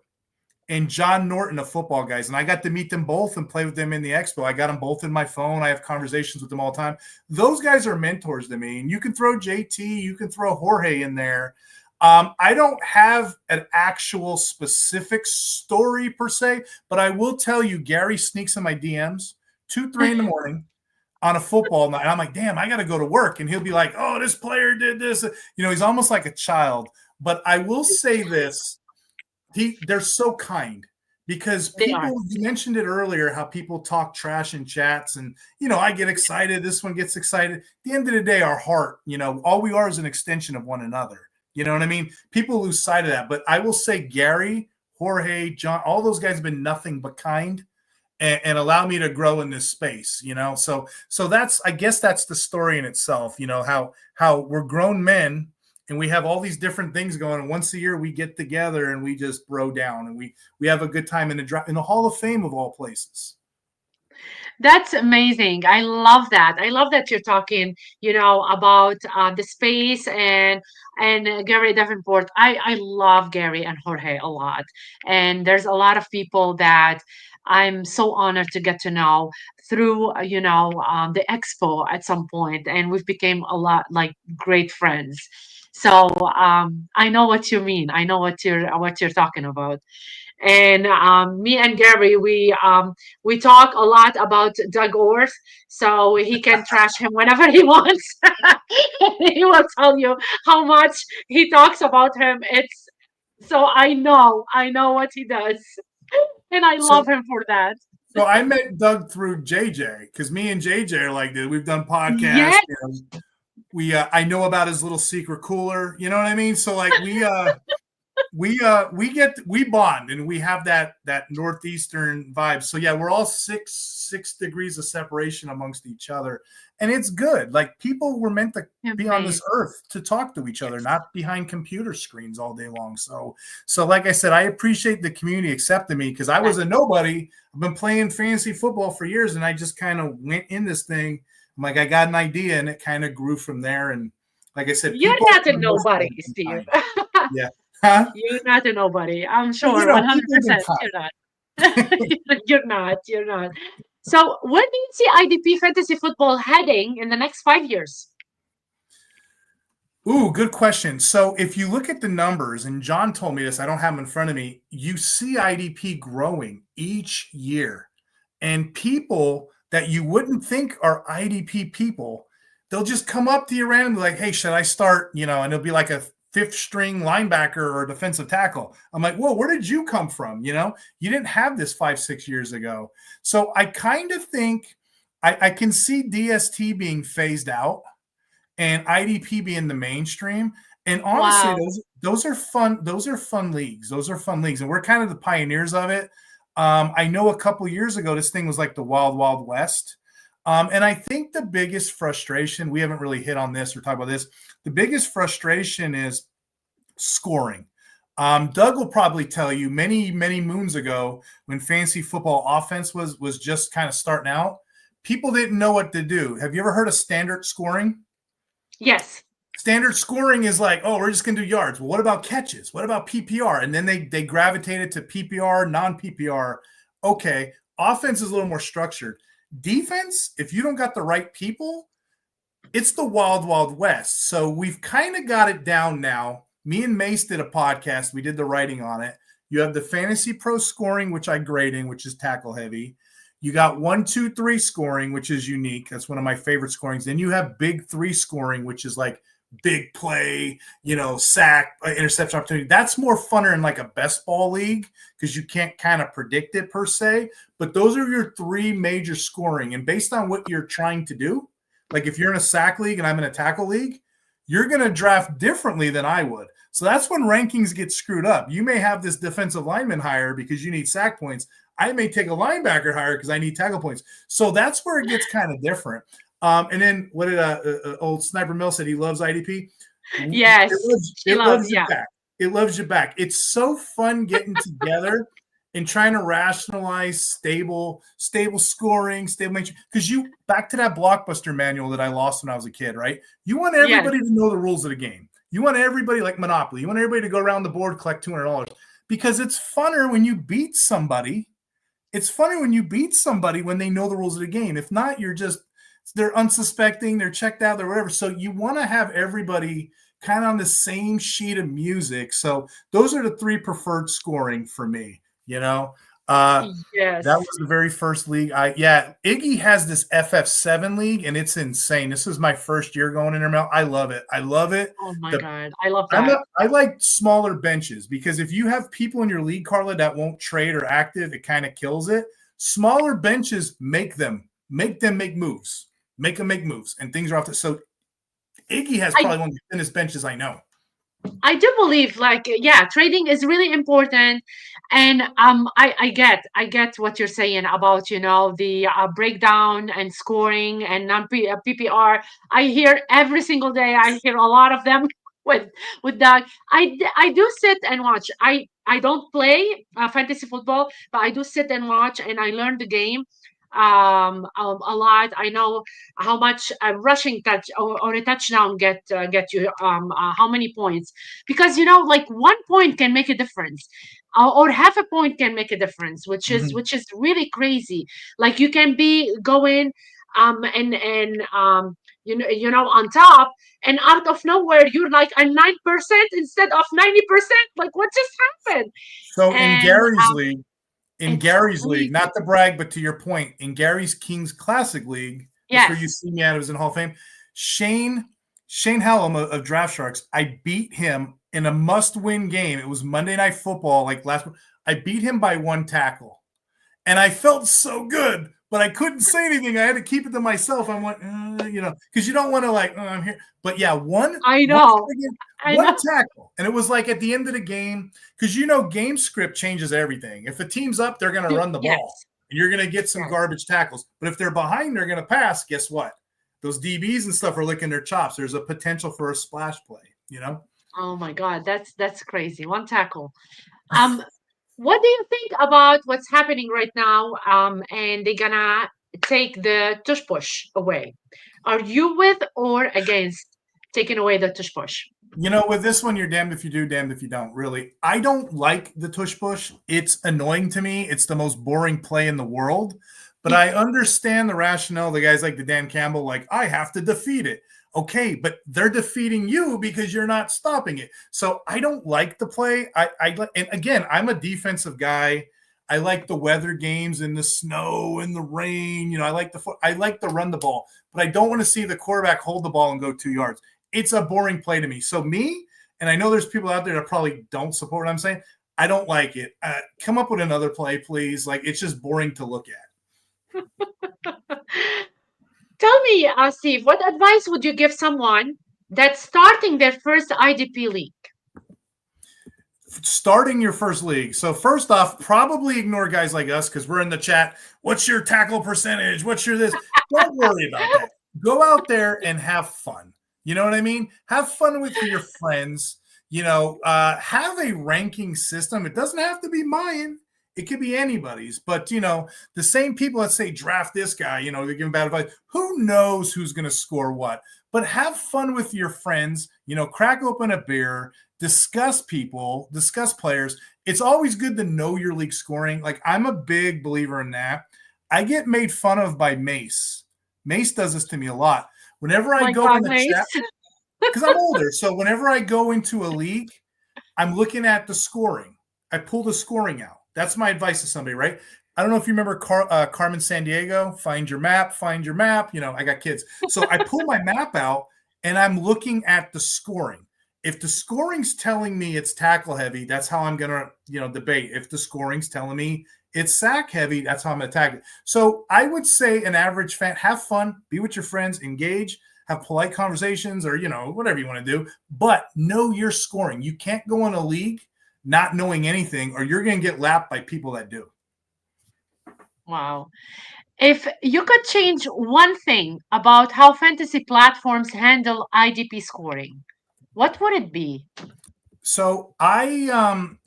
and John Norton of Football Guys. And I got to meet them both and play with them in the expo. I got them both in my phone. I have conversations with them all the time. Those guys are mentors to me. And you can throw JT, you can throw Jorge in there. I don't have an actual specific story per se, but I will tell you, Gary sneaks in my DMs 2, 3 in the morning on a football night. And I'm like, damn, I got to go to work. And he'll be like, oh, this player did this. He's almost like a child. But I will say this. They're so kind because They are. people, you mentioned it earlier, how people talk trash in chats and, I get excited. This one gets excited. At the end of the day, our heart, all we are is an extension of one another. You know what I mean? People lose sight of that. But I will say Gary, Jorge, John, all those guys have been nothing but kind and allow me to grow in this space, you know? So that's, I guess that's the story in itself, you know, how we're grown men and we have all these different things going. And once a year we get together and we just bro down and we have a good time in the Hall of Fame of all places. That's amazing. I love that. I love that you're talking, about the space and Gary Davenport. I love Gary and Jorge a lot, and there's a lot of people that I'm so honored to get to know through, the expo at some point, and we've become a lot like great friends. So I know what you mean. I know what you're talking about. And me and Gary, we talk a lot about Doug Orth, so he can trash him whenever he wants. He will tell you how much he talks about him. It's so I know what he does, and I So love him for that. so I met Doug through JJ because me and JJ are like, dude, we've done podcasts. Yes, You know, I know about his little secret cooler. You know what I mean? So like we bond and we have that northeastern vibe. So yeah, we're all six degrees of separation amongst each other, and it's good. Like people were meant to be on this amazing. earth to talk to each other, not behind computer screens all day long. So like I said, I appreciate the community accepting me because I was a nobody. I've been playing fantasy football for years, and I just kind of went in this thing. I'm like, I got an idea, and it kind of grew from there. And like I said, You're people not for a the most part nobody, have been Steve. kind. Yeah. Huh? You're not a nobody. I'm But sure, people have been 100%. kind. You're not. You're not. You're not. So, where do you see IDP fantasy football heading in the next 5 years? Ooh, good question. So if you look at the numbers, and John told me this, I don't have them in front of me, you see IDP growing each year. And people that you wouldn't think are IDP people, they'll just come up to you randomly like, hey, should I start? You know, and it'll be like a fifth string linebacker or a defensive tackle. I'm like, whoa, where did you come from? You know, you didn't have this 5, 6 years ago. So I kind of think I can see DST being phased out and IDP being the mainstream. And honestly, Wow. those are fun. Those are fun leagues. Those are fun leagues, and we're kind of the pioneers of it. I know a couple years ago, this thing was like the wild, wild west. And I think the biggest frustration, we haven't really hit on this or talked about this. The biggest frustration is scoring. Doug will probably tell you many, many moons ago when fantasy football offense was just kind of starting out, people didn't know what to do. Have you ever heard of standard scoring? Yes. Standard scoring is like, oh, we're just going to do yards. Well, what about catches? What about PPR? And then they gravitated to PPR, non-PPR. Okay, offense is a little more structured. Defense, if you don't got the right people, it's the wild, wild west. So we've kind of got it down now. Me and Mace did a podcast. We did the writing on it. You have the Fantasy Pro scoring, which I grade in, which is tackle heavy. You got 1, 2, 3 scoring, which is unique. That's one of my favorite scorings. Then you have big 3 scoring, which is like big play, sack, interception opportunity. That's more funner in like a best ball league because you can't kind of predict it per se. But those are your 3 major scoring. And based on what you're trying to do, like if you're in a sack league and I'm in a tackle league, you're going to draft differently than I would. So that's when rankings get screwed up. You may have this defensive lineman higher because you need sack points. I may take a linebacker higher because I need tackle points. So that's where it gets kind of different. And then what did old Sniper Mill said? He loves IDP. Yes. She It loves. loves you Yeah. back. It loves you back. It's so fun getting together and trying to rationalize stable scoring, because you back to that Blockbuster manual that I lost when I was a kid, right? You want Yes. everybody to know the rules of the game. You want everybody like Monopoly. You want everybody to go around the board, collect $200 because it's funner when you beat somebody. It's funny when you beat somebody when they know the rules of the game. If not, they're unsuspecting, they're checked out, they're whatever. So you want to have everybody kind of on the same sheet of music. So those are the 3 preferred scoring for me, That Yes. was the very first league. Iggy has this FF7 league, and it's insane. This is my first year going in there. I love it. I love it. Oh my The God. I love that. I like smaller benches because if you have people in your league, Carla, that won't trade or active, it kind of kills it. Smaller benches make them make moves, make them make moves, and things are off the. So Iggy has I probably one of the thinnest benches I know. I do believe, like, yeah, trading is really important, and I get what you're saying about, the breakdown and scoring and non PPR. I hear every single day. I hear a lot of them with that. I do sit and watch. I don't play fantasy football, but I do sit and watch, and I learn the game a lot. I know how much a rushing touch or a touchdown get you how many points, because like 1 point can make a difference, or half a point can make a difference, which is Mhm. which is really crazy. Like you can be going and on top, and out of nowhere you're like a 9% instead of 90%. Like what just happened? So And in it's Gary's league, crazy. not to brag, but to your point, in Gary's Kings Classic League, that's where you Yes. see me at. It was in Hall of Fame. Shane Shane Hallam of Draft Sharks. I beat him in a must-win game. It was Monday Night Football, like last. I beat him by one tackle, and I felt so good, but I couldn't say anything. I had to keep it to myself. I went, because you don't want to like, oh, I'm here. But yeah, I know. I one know. tackle, and it was like at the end of the game, because game script changes everything. If the team's up, they're going to run the ball, Yes. and you're going to get some Yes. garbage tackles. But if they're behind, they're going to pass. Guess what? Those DBs and stuff are licking their chops. There's a potential for a splash play. Oh my God, that's crazy. One tackle. Um, what do you think about what's happening right now? And they're gonna take the tush push away. Are you with or against taking away the tush push? With this one, you're damned if you do, damned if you don't. Really, I don't like the tush push. It's annoying to me. It's the most boring play in the world. But I understand the rationale. The guys like the Dan Campbell, like I have to defeat it. Okay, but they're defeating you because you're not stopping it. So I don't like the play. And again, I'm a defensive guy. I like the weather games in the snow and the rain. I like to run the ball, but I don't want to see the quarterback hold the ball and go 2 yards. It's a boring play to me. So me, and I know there's people out there that probably don't support what I'm saying. I don't like it. Come up with another play, please. Like it's just boring to look at. Tell me, Steve, what advice would you give someone that's starting their first IDP league? Starting your first league. So first off, probably ignore guys like us because we're in the chat. What's your tackle percentage? What's your this? Don't worry about that. Go out there and have fun. You know what I mean? Have fun with your friends. Have a ranking system. It doesn't have to be mine. It could be anybody's. But the same people that say draft this guy, they're giving bad advice. Who knows who's going to score what? But have fun with your friends. Crack open a beer, discuss people, discuss players. It's always good to know your league scoring. Like I'm a big believer in that. I get made fun of by Mace. Mace does this to me a lot. Whenever Oh I my go God, in the Mace. chat, because I'm older, so whenever I go into a league, I'm looking at the scoring. I pull the scoring out. That's my advice to somebody, right? I don't know if you remember Carmen San Diego. Find your map. Find your map. I got kids, so I pull my map out and I'm looking at the scoring. If the scoring's telling me it's tackle heavy, that's how I'm gonna debate. If the scoring's telling me it's sack heavy, that's how I'm gonna attack it. So I would say an average fan, have fun, be with your friends, engage, have polite conversations, or whatever you want to do, but know your scoring. You can't go in a league not knowing anything, or you're going to get lapped by people that do. Wow. If you could change one thing about how fantasy platforms handle IDP scoring, what would it be? So I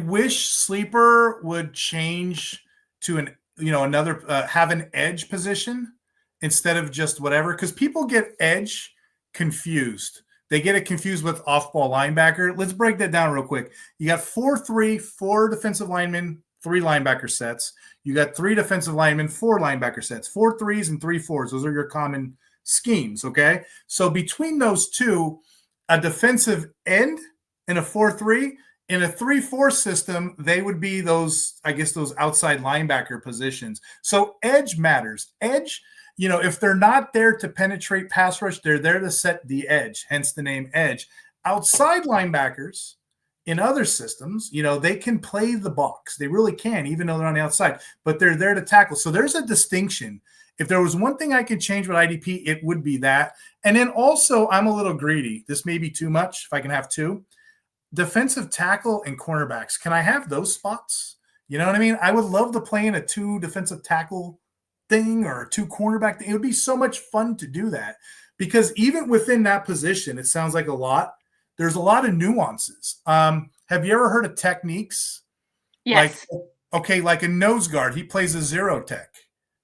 wish Sleeper would change to an another have an edge position instead of just whatever, because people get edge confused. They get it confused with off-ball linebacker. Let's break that down real quick. You got 4-3, 4 defensive linemen, 3 linebacker sets. You got 3 defensive linemen, 4 linebacker sets, 4 threes and 3 fours. Those are your common schemes. Okay. So between those two, a defensive end in a 4-3, in a 3-4 system, they would be those outside linebacker positions. So edge matters. Edge, if they're not there to penetrate pass rush, they're there to set the edge, hence the name edge. Outside linebackers in other systems, they can play the box. They really can, even though they're on the outside, but they're there to tackle. So there's a distinction. If there was one thing I could change with IDP, it would be that. And then also, I'm a little greedy. This may be too much if I can have two. Defensive tackle and cornerbacks. Can I have those spots? You know what I mean? I would love to play in a two defensive tackle thing or a two cornerback thing. It would be so much fun to do that because even within that position, it sounds like a lot. There's a lot of nuances. Have you ever heard of techniques? Like, Yes. okay, like a nose guard, he plays a zero tech.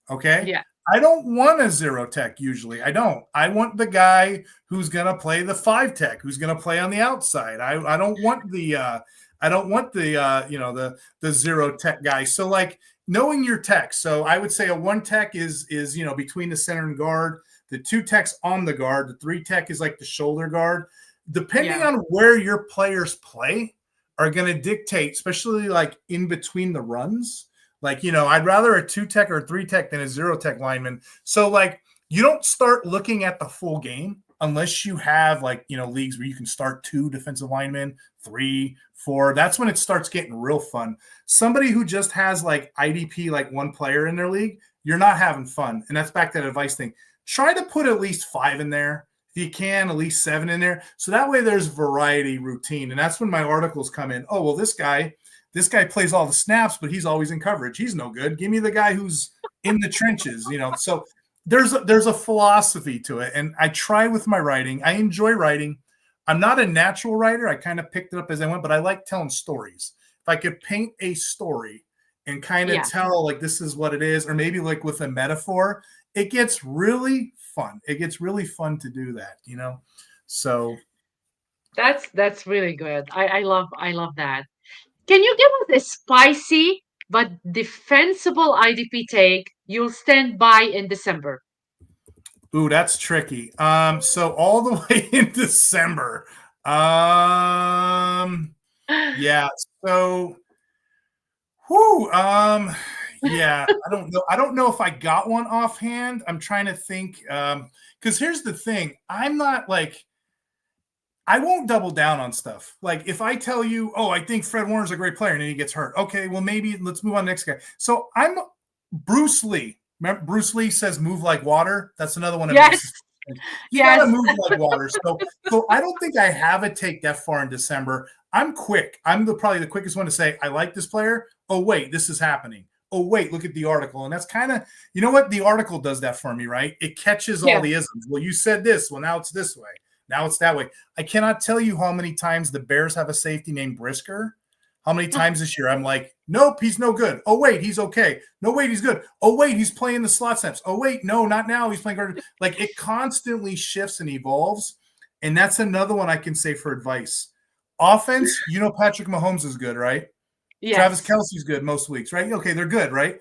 Okay. Yeah. I don't want a zero tech usually. I don't. I want the guy who's gonna play the five tech, who's gonna play on the outside. I don't want the the zero tech guy. So like knowing your tech. So I would say a one tech is between the center and guard, the two techs on the guard, the three tech is like the shoulder guard. Depending on where your players play are going to dictate, especially like in between the runs. Like, I'd rather a two tech or a three tech than a zero tech lineman. So like you don't start looking at the full game unless you have like, leagues where you can start two defensive linemen, 3, 4. That's when it starts getting real fun. Somebody who just has like IDP, like one player in their league, you're not having fun. And that's back to that advice thing. Try to put at least 5 in there. If you can, at least 7 in there. So that way there's variety, routine. And that's when my articles come in. Oh, well, this guy plays all the snaps, but he's always in coverage. He's no good. Give me the guy who's in the trenches, So there's a philosophy to it. And I try with my writing. I enjoy writing. I'm not a natural writer. I kind of picked it up as I went, but I like telling stories. If I could paint a story and kind of tell like this is what it is, or maybe like with a metaphor, it gets really fun. It gets really fun to do that, So That's really good. I love that. Can you give us a spicy but defensible IDP take you'll stand by in December? Ooh, that's tricky. So all the way in December. Yeah. So yeah, I don't know. I don't know if I got one offhand. I'm trying to think. Because here's the thing. I'm not like I won't double down on stuff. Like if I tell you, oh, I think Fred Warner's a great player and then he gets hurt. Okay, well, maybe let's move on to the next guy. So I'm Bruce Lee. Remember, Bruce Lee says move like water. That's another one of Yes. You gotta move like water. So I don't think I have a take that far in December. I'm quick. I'm probably the quickest one to say, I like this player. Oh, wait, this is happening. Oh, wait, look at the article. And that's kind of, you know what? The article does that for me, right? It catches all the isms. Well, you said this. Well, now it's this way. Now it's that way. I cannot tell you how many times the Bears have a safety named Brisker. How many times this year I'm like, nope, he's no good. Oh, wait, he's okay. No, wait, he's good. Oh, wait, he's playing the slot snaps. Oh, wait, no, not now. He's playing guard. Like it constantly shifts and evolves. And that's another one I can say for advice. Offense, Patrick Mahomes is good, right? Yes. Travis Kelce's good most weeks, right? Okay, they're good, right?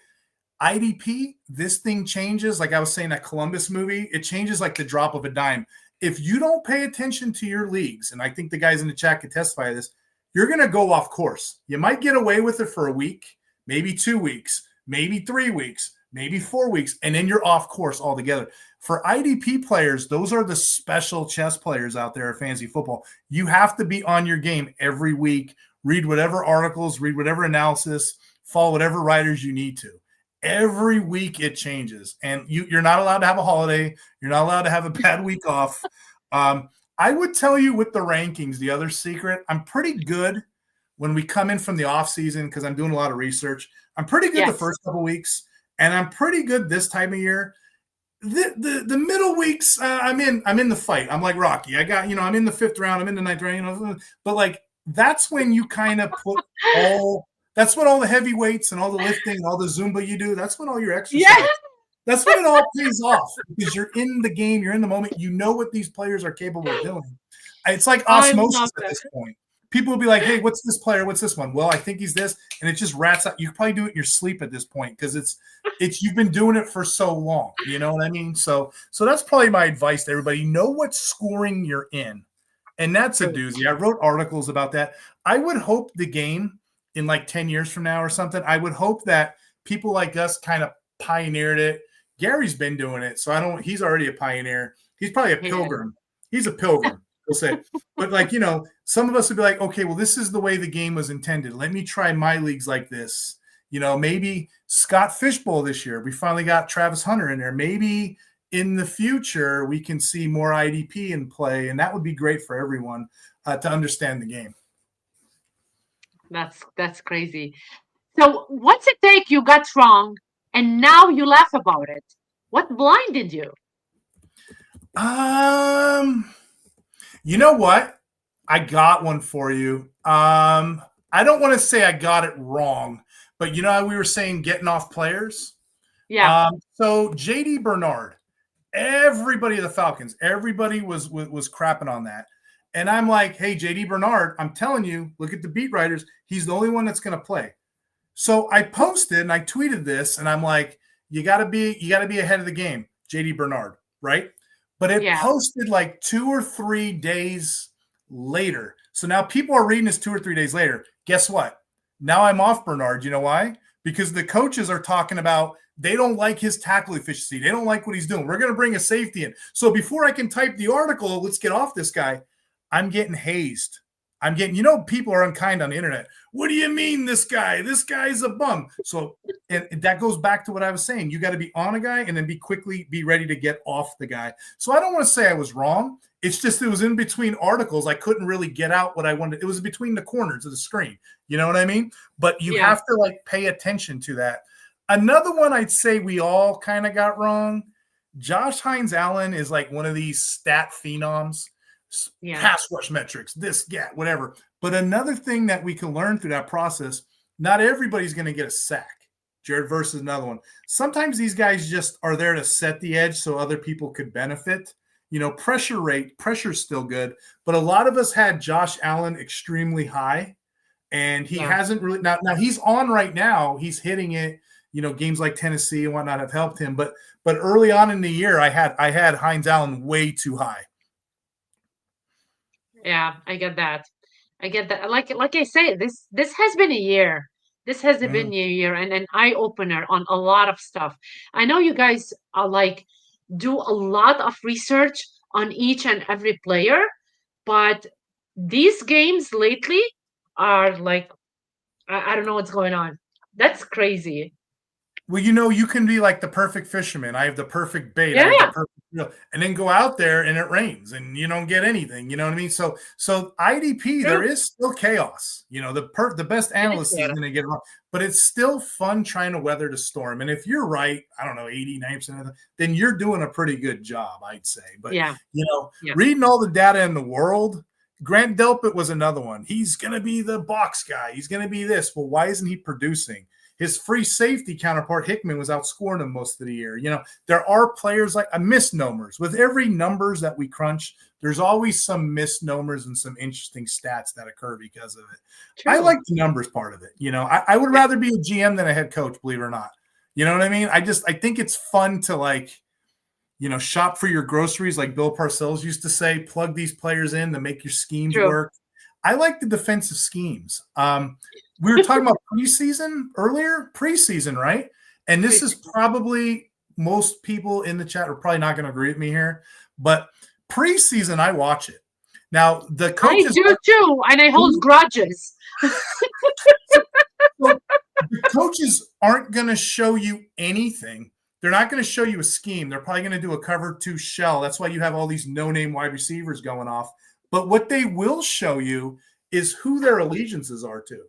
IDP, this thing changes. Like I was saying, that Columbus movie, it changes like the drop of a dime. If you don't pay attention to your leagues, and I think the guys in the chat could testify to this, you're going to go off course. You might get away with it for a week, maybe 2 weeks, maybe 3 weeks, maybe 4 weeks, and then you're off course altogether. For IDP players, those are the special chess players out there at fantasy football. You have to be on your game every week, read whatever articles, read whatever analysis, follow whatever writers you need to. Every week it changes, and you're not allowed to have a holiday. You're not allowed to have a bad week off. I would tell you with the rankings, the other secret, I'm pretty good when we come in from the off season because I'm doing a lot of research. I'm pretty good the first couple weeks, and I'm pretty good this time of year. The middle weeks, I'm in the fight. I'm like Rocky. I got, I'm in the 5th round. I'm in the 9th round, but like that's when you kind of put that's when all the heavyweights and all the lifting and all the Zumba you do, that's when all your exercise. Yeah. That's when it all pays off because you're in the game, you're in the moment, you know what these players are capable of doing. It's like osmosis at this point. People will be like, hey, what's this player? What's this one? Well, I think he's this. And it just rats out. You can probably do it in your sleep at this point because it's you've been doing it for so long. You know what I mean? So that's probably my advice to everybody. Know what scoring you're in. And that's a doozy. I wrote articles about that. I would hope the game in like 10 years from now or something, I would hope that people like us kind of pioneered it. Gary's been doing it. So he's already a pioneer. He's probably a pilgrim. He's a pilgrim, we'll say. But like, some of us would be like, okay, well, this is the way the game was intended. Let me try my leagues like this. Maybe Scott Fishbowl this year. We finally got Travis Hunter in there. Maybe in the future we can see more IDP in play, and that would be great for everyone to understand the game. That's crazy. So what's a take you got wrong and now you laugh about it? What blinded you? You know what? I got one for you. I don't want to say I got it wrong, but you know how we were saying getting off players? Yeah. So JD Bernard, everybody of the Falcons, everybody was crapping on that. And I'm like, hey, JD Bernard, I'm telling you, look at the beat writers. He's the only one that's going to play. So I posted and I tweeted this, and I'm like, you got to be ahead of the game, JD Bernard, right? But it posted like 2 or 3 days later. So now people are reading this 2 or 3 days later. Guess what? Now I'm off Bernard. You know why? Because the coaches are talking about they don't like his tackle efficiency. They don't like what he's doing. We're going to bring a safety in. So before I can type the article, let's get off this guy, I'm getting hazed. People are unkind on the internet. What do you mean this guy? This guy's a bum. So and that goes back to what I was saying. You got to be on a guy and then be ready to get off the guy. So I don't want to say I was wrong. It's just it was in between articles. I couldn't really get out what I wanted. It was between the corners of the screen. You know what I mean? But you have to pay attention to that. Another one I'd say we all kind of got wrong. Josh Hines-Allen is like one of these stat phenoms. Pass rush metrics, whatever. But another thing that we can learn through that process, not everybody's going to get a sack. Jared versus another one. Sometimes these guys just are there to set the edge so other people could benefit. Pressure's still good, but a lot of us had Josh Allen extremely high, and he hasn't really. Now he's on right now. He's hitting it. Games like Tennessee and whatnot have helped him, but early on in the year, I had Hines-Allen way too high. Yeah, I get that. Like I say, this has been a year. This has been a year and an eye opener on a lot of stuff. I know you guys are do a lot of research on each and every player, but these games lately are I don't know what's going on. That's crazy. Well, you can be like the perfect fisherman. I have the perfect bait. I have the perfect and then go out there and it rains and you don't get anything. You know what I mean? So IDP, there is still chaos. The best analyst is going to get it wrong, but it's still fun trying to weather the storm. And if you're right, I don't know, 80-90% of it, then you're doing a pretty good job, I'd say. But reading all the data in the world, Grant Delpit was another one. He's going to be the box guy. He's going to be this. Well, why isn't he producing? His free safety counterpart, Hickman, was outscoring him most of the year. There are players like misnomers. With every numbers that we crunch, there's always some misnomers and some interesting stats that occur because of it. True. I like the numbers part of it. I would rather be a GM than a head coach, believe it or not. You know what I mean? I think it's fun to shop for your groceries, like Bill Parcells used to say, plug these players in to make your schemes work. I like the defensive schemes. We were talking about preseason, right? And this is probably most people in the chat are probably not going to agree with me here, but preseason, I watch it. Now, the coaches. I do too, and I hold grudges. The coaches aren't going to show you anything. They're not going to show you a scheme. They're probably going to do a cover 2 shell. That's why you have all these no-name wide receivers going off. But what they will show you is who their allegiances are to.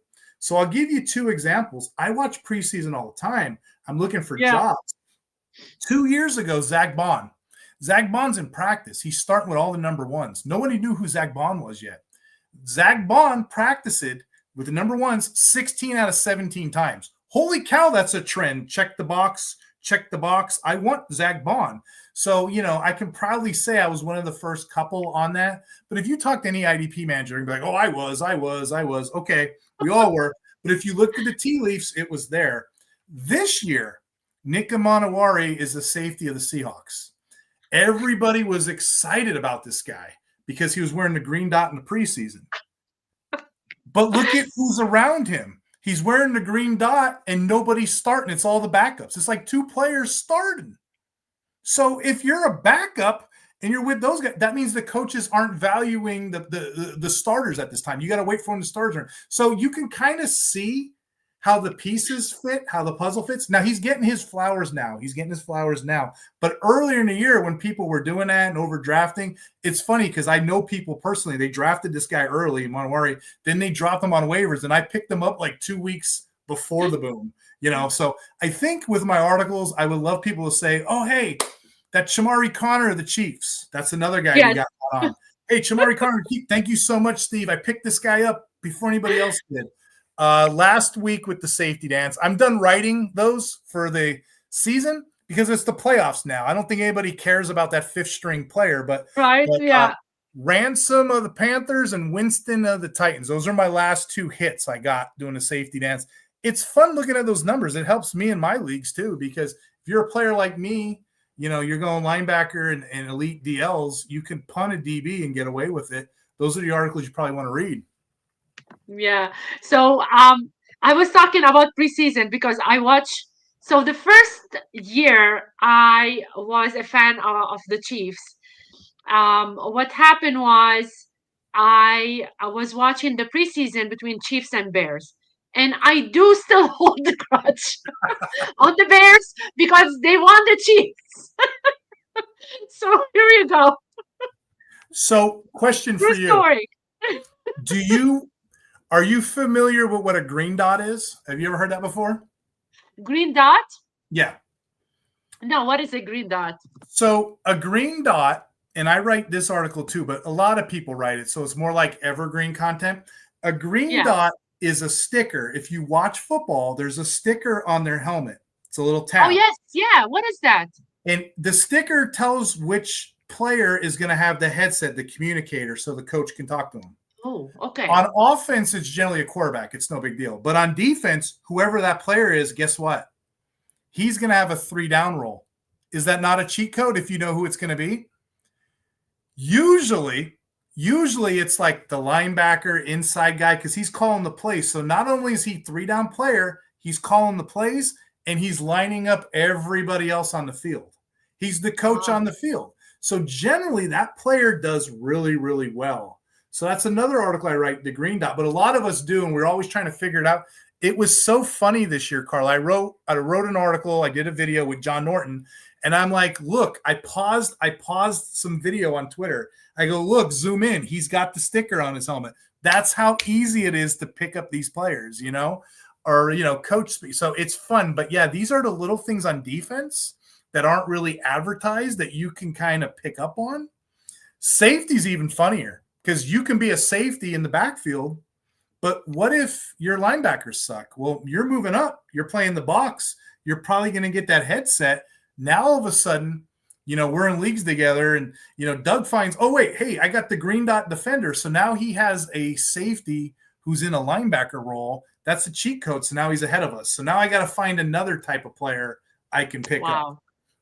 So I'll give you 2 examples. I watch preseason all the time. I'm looking for jobs. 2 years ago, Zach Bond. Zach Bond's in practice. He's starting with all the number ones. Nobody knew who Zach Bond was yet. Zach Bond practiced with the number ones 16 out of 17 times. Holy cow, that's a trend. Check the box. I want Zach Bond. So, I can proudly say I was one of the first couple on that. But if you talk to any IDP manager, you'd be like, oh, I was. Okay, we all were. But if you looked at the tea leaves, it was there. This year, Nick Amanawari is the safety of the Seahawks. Everybody was excited about this guy because he was wearing the green dot in the preseason. But look at who's around him. He's wearing the green dot and nobody's starting. It's all the backups. It's like 2 players starting. So if you're a backup and you're with those guys, that means the coaches aren't valuing the starters at this time. You got to wait for them to start. So you can kind of see how the pieces fit, how the puzzle fits. Now he's getting his flowers now. But earlier in the year when people were doing that and overdrafting, it's funny because I know people personally, they drafted this guy early in Monterey, then they dropped him on waivers, and I picked them up like 2 weeks before the boom. So I think with my articles, I would love people to say, oh, hey, that Shamari Connor of the Chiefs, that's another guy you Yes. got on. Hey, Shamari Connor, thank you so much, Steve. I picked this guy up before anybody else did. Last week with the safety dance, I'm done writing those for the season because it's the playoffs now. I don't think anybody cares about that fifth string player, but Right. Yeah. Ransom of the Panthers and Winston of the Titans. Those are my last 2 hits I got doing a safety dance. It's fun looking at those numbers. It helps me in my leagues too, because if you're a player like me, you're going linebacker and elite DLs, you can punt a DB and get away with it. Those are the articles you probably want to read. Yeah. So I was talking about preseason because I watched. So the first year I was a fan of the Chiefs. What happened was I was watching the preseason between Chiefs and Bears. And I do still hold the grudge on the Bears because they won the Chiefs. So here you go. So, question True for you. story. Are you familiar with what a green dot is? Have you ever heard that before? Green dot? Yeah. No, what is a green dot? So a green dot, and I write this article too, but a lot of people write it, so it's more like evergreen content. A green dot is a sticker. If you watch football, there's a sticker on their helmet. It's a little tab. Oh, yes. Yeah. What is that? And the sticker tells which player is going to have the headset, the communicator, so the coach can talk to them. Oh, okay. On offense, it's generally a quarterback. It's no big deal. But on defense, whoever that player is, guess what? He's going to have a 3-down roll. Is that not a cheat code if you know who it's going to be? Usually it's like the linebacker, inside guy, because he's calling the plays. So not only is he 3-down player, he's calling the plays, and he's lining up everybody else on the field. He's the coach on the field. So generally, that player does really, really well. So that's another article I write, the green dot. But a lot of us do, and we're always trying to figure it out. It was so funny this year, Carla. I wrote an article. I did a video with John Norton, and I'm like, look, I paused some video on Twitter. I go, look, zoom in. He's got the sticker on his helmet. That's how easy it is to pick up these players, or coach speak. So it's fun. But yeah, these are the little things on defense that aren't really advertised that you can kind of pick up on. Safety's even funnier because you can be a safety in the backfield, but what if your linebackers suck? Well, you're moving up. You're playing the box. You're probably going to get that headset. Now, all of a sudden, we're in leagues together, and, Doug finds, oh, wait, hey, I got the green dot defender. So now he has a safety who's in a linebacker role. That's a cheat code. So now he's ahead of us. So now I got to find another type of player I can pick up.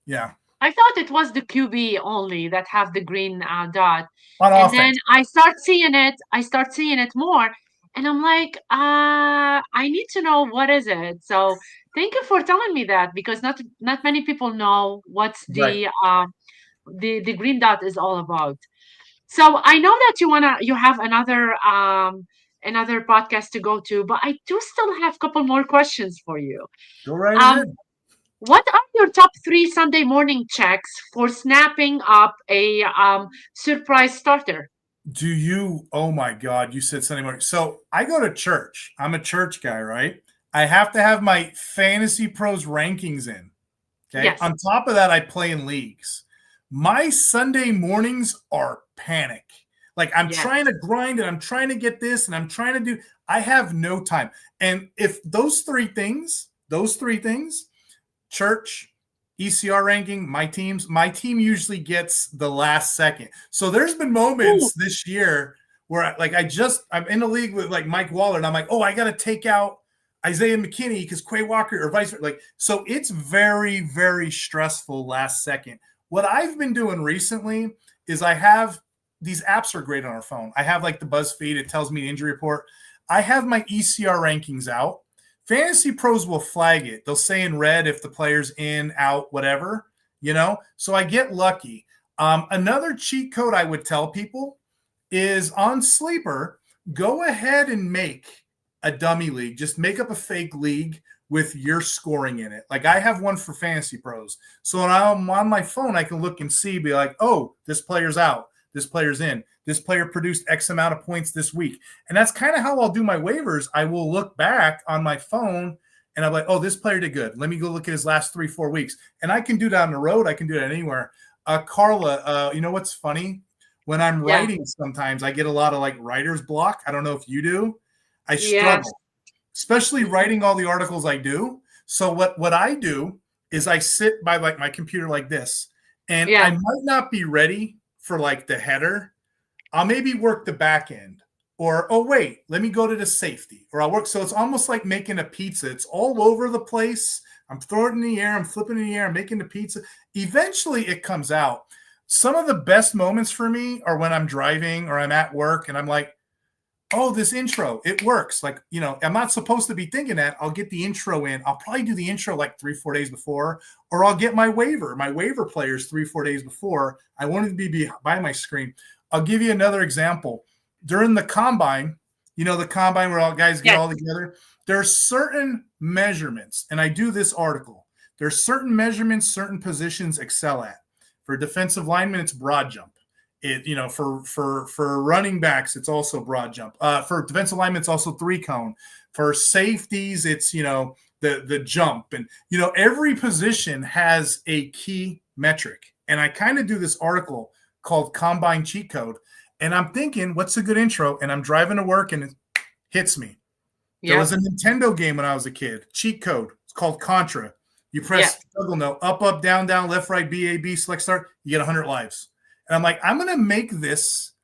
Yeah. I thought it was the QB only that have the green dot. On and offense. Then I start seeing it more. And I'm like, I need to know what is it. So thank you for telling me that, because not many people know what's the green dot is all about. So I know that you have another podcast to go to, but I do still have a couple more questions for you. Go right ahead. What are your top 3 Sunday morning checks for snapping up a surprise starter? Oh my God, you said Sunday morning. So I go to church. I'm a church guy, right? I have to have my Fantasy Pros rankings in. Okay. Yes. On top of that, I play in leagues. My Sunday mornings are panic. Like I'm trying to grind and I'm trying to get this and I'm trying to do, I have no time. And if those three things, church, ECR ranking, my team usually gets the last second. So there's been moments this year where I'm in a league with like Mike Waller and I'm like, oh, I got to take out Isaiah McKinney because Quay Walker or vice versa. So it's very, very stressful last second. What I've been doing recently is I have these apps are great on our phone. I have like the BuzzFeed. It tells me the injury report. I have my ECR rankings out. Fantasy Pros will flag it. They'll say in red if the player's in, out, whatever, So I get lucky. Another cheat code I would tell people is on Sleeper, go ahead and make a dummy league. Just make up a fake league with your scoring in it. Like I have one for Fantasy Pros. So when I'm on my phone, I can look and see, be like, oh, this player's out. This player's in. This player produced X amount of points this week. And that's kind of how I'll do my waivers. I will look back on my phone and I'm like, oh, this player did good. Let me go look at his last 3-4 weeks. And I can do that on the road. I can do that anywhere. Carla, you know what's funny? When I'm writing, sometimes I get a lot of like writer's block. I don't know if you do. I struggle, especially writing all the articles I do. So what I do is I sit by like my computer like this, and I might not be ready for like the header. I'll maybe work the back end, or oh wait, let me go to the safety, or I'll work. So it's almost like making a pizza. It's all over the place. I'm throwing it in the air. I'm flipping it in the air. I'm making the pizza. Eventually, it comes out. Some of the best moments for me are when I'm driving or I'm at work and I'm like, oh, this intro, it works. Like, you know, I'm not supposed to be thinking that. I'll get the intro in. I'll probably do the intro like 3-4 days before, or I'll get my waiver players 3-4 days before. I wanted to be by my screen. I'll give you another example. During the combine, you know, the combine where all guys get all together, there are certain measurements, and I do this article. There's certain measurements, certain positions excel at. For defensive linemen, it's broad jump. It, you know, for running backs, it's also broad jump. For defensive linemen, it's also 3-cone. For safeties, it's, you know, the jump. And, you know, every position has a key metric. And I kind of do this article called Combine Cheat Code. And I'm thinking, what's a good intro? And I'm driving to work and it hits me. There was a Nintendo game when I was a kid, cheat code. It's called Contra. You press juggle note, up, up, down, down, left, right, B, A, B, select start. You get 100 lives. And I'm like, I'm going to make this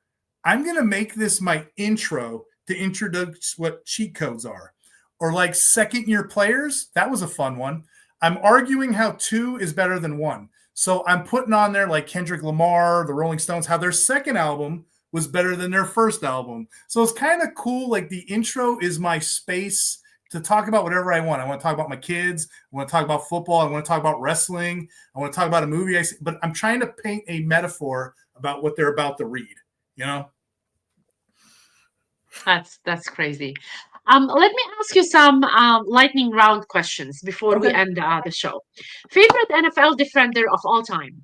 my intro to introduce what cheat codes are. Or like second-year players. That was a fun one. I'm arguing how 2 is better than 1. So I'm putting on there like Kendrick Lamar, the Rolling Stones, how their second album was better than their first album. So it's kind of cool. Like the intro is my space to talk about whatever I want. I want to talk about my kids. I want to talk about football. I want to talk about wrestling. I want to talk about a movie I see, but I'm trying to paint a metaphor about what they're about to read, you know? That's crazy. Let me ask you some lightning round questions before we end the show. Favorite NFL defender of all time?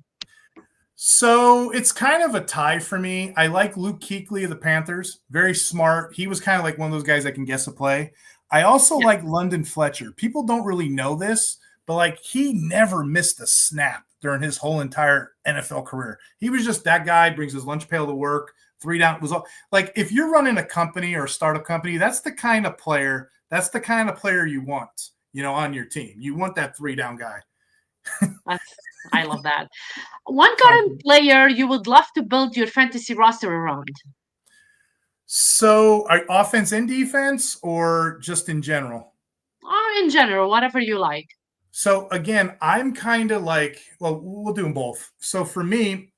So it's kind of a tie for me. I like Luke Kuechly of the Panthers. Very smart. He was kind of like one of those guys that can guess a play. I also like London Fletcher. People don't really know this, but like he never missed a snap during his whole entire NFL career. He was just that guy, brings his lunch pail to work, 3 down. Was all, like if you're running a company or a startup company, that's the kind of player you want, you know, on your team. You want that 3 down guy. I love that. One current player you would love to build your fantasy roster around? So, offense and defense, or just in general? In general, whatever you like. So, again, I'm kind of like, well, we'll do them both. So, for me,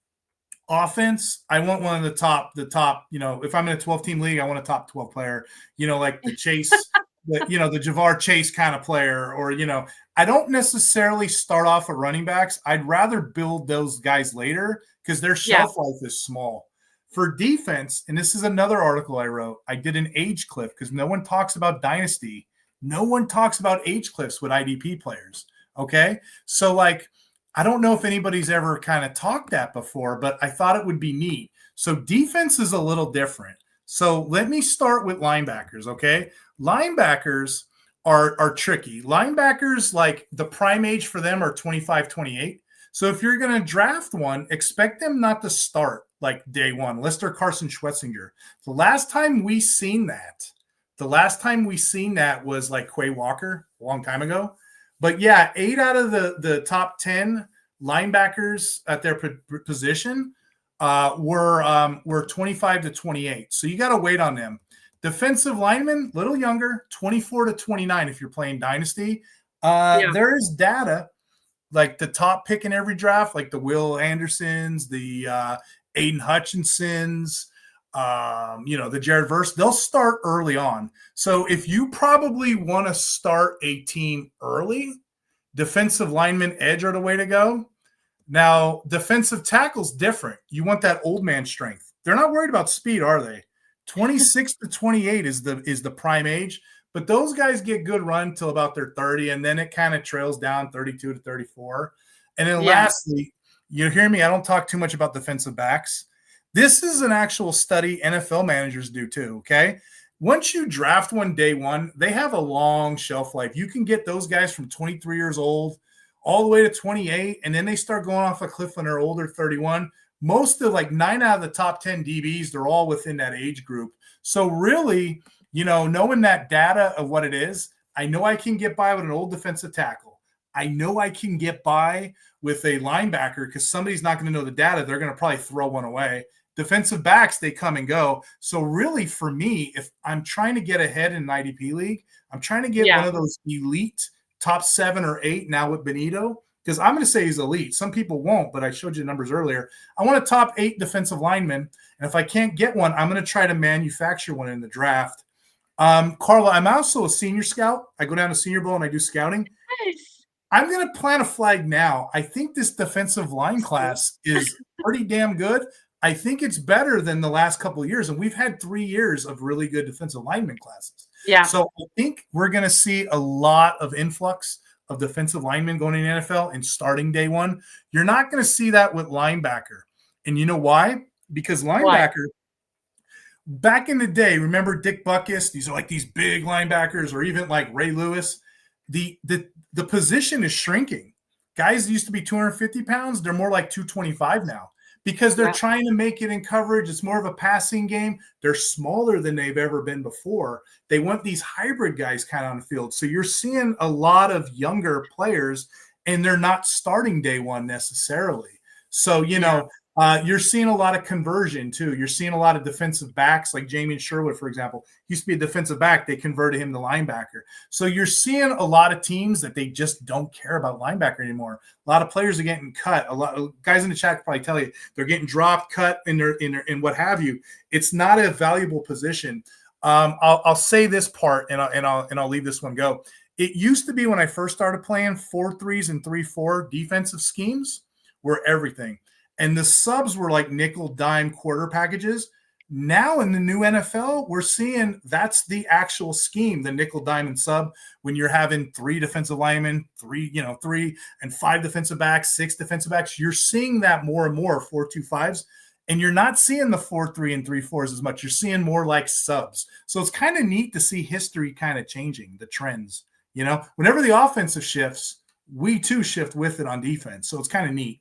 offense, I want one of the top, you know, if I'm in a 12-team league, I want a top 12 player, you know, like the Chase, the Jamar Chase kind of player, or, you know, I don't necessarily start off with running backs. I'd rather build those guys later because their shelf life is small. For defense, and this is another article I wrote, I did an age cliff because no one talks about dynasty. No one talks about age cliffs with IDP players, okay? So, like, I don't know if anybody's ever kind of talked that before, but I thought it would be neat. So defense is a little different. So let me start with linebackers, okay? Linebackers are tricky. Linebackers, like the prime age for them are 25, 28. So if you're going to draft one, expect them not to start like day one, unless they're Carson Schwetzinger. The last time we seen that was like Quay Walker a long time ago. But yeah, 8 out of the top 10 linebackers at their position were 25 to 28. So you got to wait on them. Defensive linemen, little younger, 24 to 29 if you're playing Dynasty. There is data, like the top pick in every draft, like the Will Andersons, the Aiden Hutchinsons, the Jared Verse, they'll start early on. So if you probably want to start a team early, defensive lineman edge are the way to go. Now, defensive tackle's different. You want that old man strength. They're not worried about speed, are they? 26 to 28 is the prime age. But those guys get good run till about their 30, and then it kind of trails down 32 to 34. And then Yeah. lastly, you hear me, I don't talk too much about defensive backs. This is an actual study NFL managers do too, okay? Once you draft one day one, they have a long shelf life. You can get those guys from 23 years old all the way to 28, and then they start going off a cliff when they're older, 31. Most of like 9 out of the top 10 DBs, they're all within that age group. So really, knowing that data of what it is, I know I can get by with an old defensive tackle. I know I can get by with a linebacker because somebody's not going to know the data. They're going to probably throw one away. Defensive backs, they come and go. So really for me, if I'm trying to get ahead in an IDP league, I'm trying to get one of those elite top 7 or 8 now with Benito, because I'm going to say he's elite. Some people won't, but I showed you the numbers earlier. I want a top 8 defensive lineman, and if I can't get one, I'm going to try to manufacture one in the draft. Carla, I'm also a senior scout. I go down to Senior Bowl and I do scouting. Nice. I'm going to plant a flag now. I think this defensive line class is pretty damn good. I think it's better than the last couple of years, and we've had 3 years of really good defensive lineman classes. Yeah. So I think we're going to see a lot of influx of defensive linemen going in the NFL and starting day one. You're not going to see that with linebacker. And you know why? Because linebacker, back in the day, remember Dick Butkus? These are like these big linebackers, or even like Ray Lewis. The position is shrinking. Guys used to be 250 pounds. They're more like 225 now because they're trying to make it in coverage. It's more of a passing game. They're smaller than they've ever been before. They want these hybrid guys kind of on the field. So you're seeing a lot of younger players, and they're not starting day one necessarily. So, you're seeing a lot of conversion too. You're seeing a lot of defensive backs, like Jamie Sherwood, for example, used to be a defensive back. They converted him to linebacker. So you're seeing a lot of teams that they just don't care about linebacker anymore. A lot of players are getting cut. A lot of guys in the chat can probably tell you they're getting dropped, cut, in what have you. It's not a valuable position. I'll say this part, and I'll leave this one go. It used to be when I first started playing 4-3s and 3-4 defensive schemes were everything. And the subs were like nickel, dime, quarter packages. Now in the new NFL, we're seeing that's the actual scheme, the nickel, dime, and sub, when you're having 3 defensive linemen, 3 and 5 defensive backs, 6 defensive backs. You're seeing that more and more, 4-2-5s. And you're not seeing the 4-3 and 3-4s as much. You're seeing more like subs. So it's kind of neat to see history kind of changing, the trends. Whenever the offensive shifts, we too shift with it on defense. So it's kind of neat.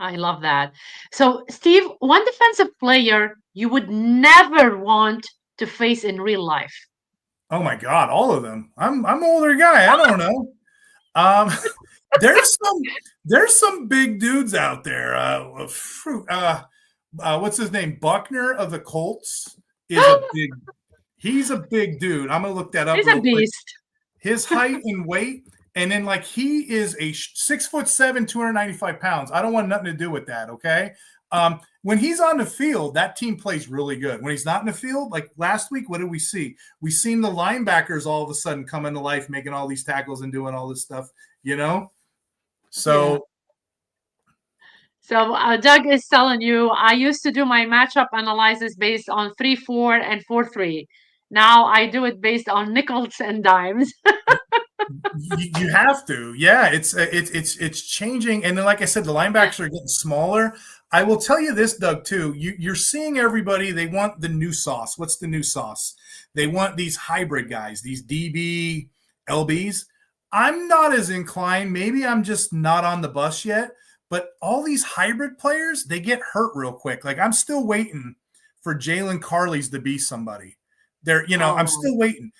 I love that. So, Steve, one defensive player you would never want to face in real life. Oh my God, all of them. I'm an older guy. I don't know. There's some big dudes out there. What's his name? Buckner of the Colts is he's a big dude. I'm gonna look that up. He's a beast. Quick. His height and weight. And then, he is a 6'7", 295 pounds. I don't want nothing to do with that, okay? When he's on the field, that team plays really good. When he's not in the field, like last week, what did we see? We seen the linebackers all of a sudden come into life, making all these tackles and doing all this stuff, So, Doug is telling you, I used to do my matchup analysis based on 3-4 and 4-3. Now I do it based on nickels and dimes. You have to. Yeah, it's changing. And then, like I said, the linebackers are getting smaller. I will tell you this, Doug, too. You're seeing everybody, they want the new sauce. What's the new sauce? They want these hybrid guys, these DB, LBs. I'm not as inclined. Maybe I'm just not on the bus yet. But all these hybrid players, they get hurt real quick. Like, I'm still waiting for Jalen Carley's to be somebody. I'm still waiting.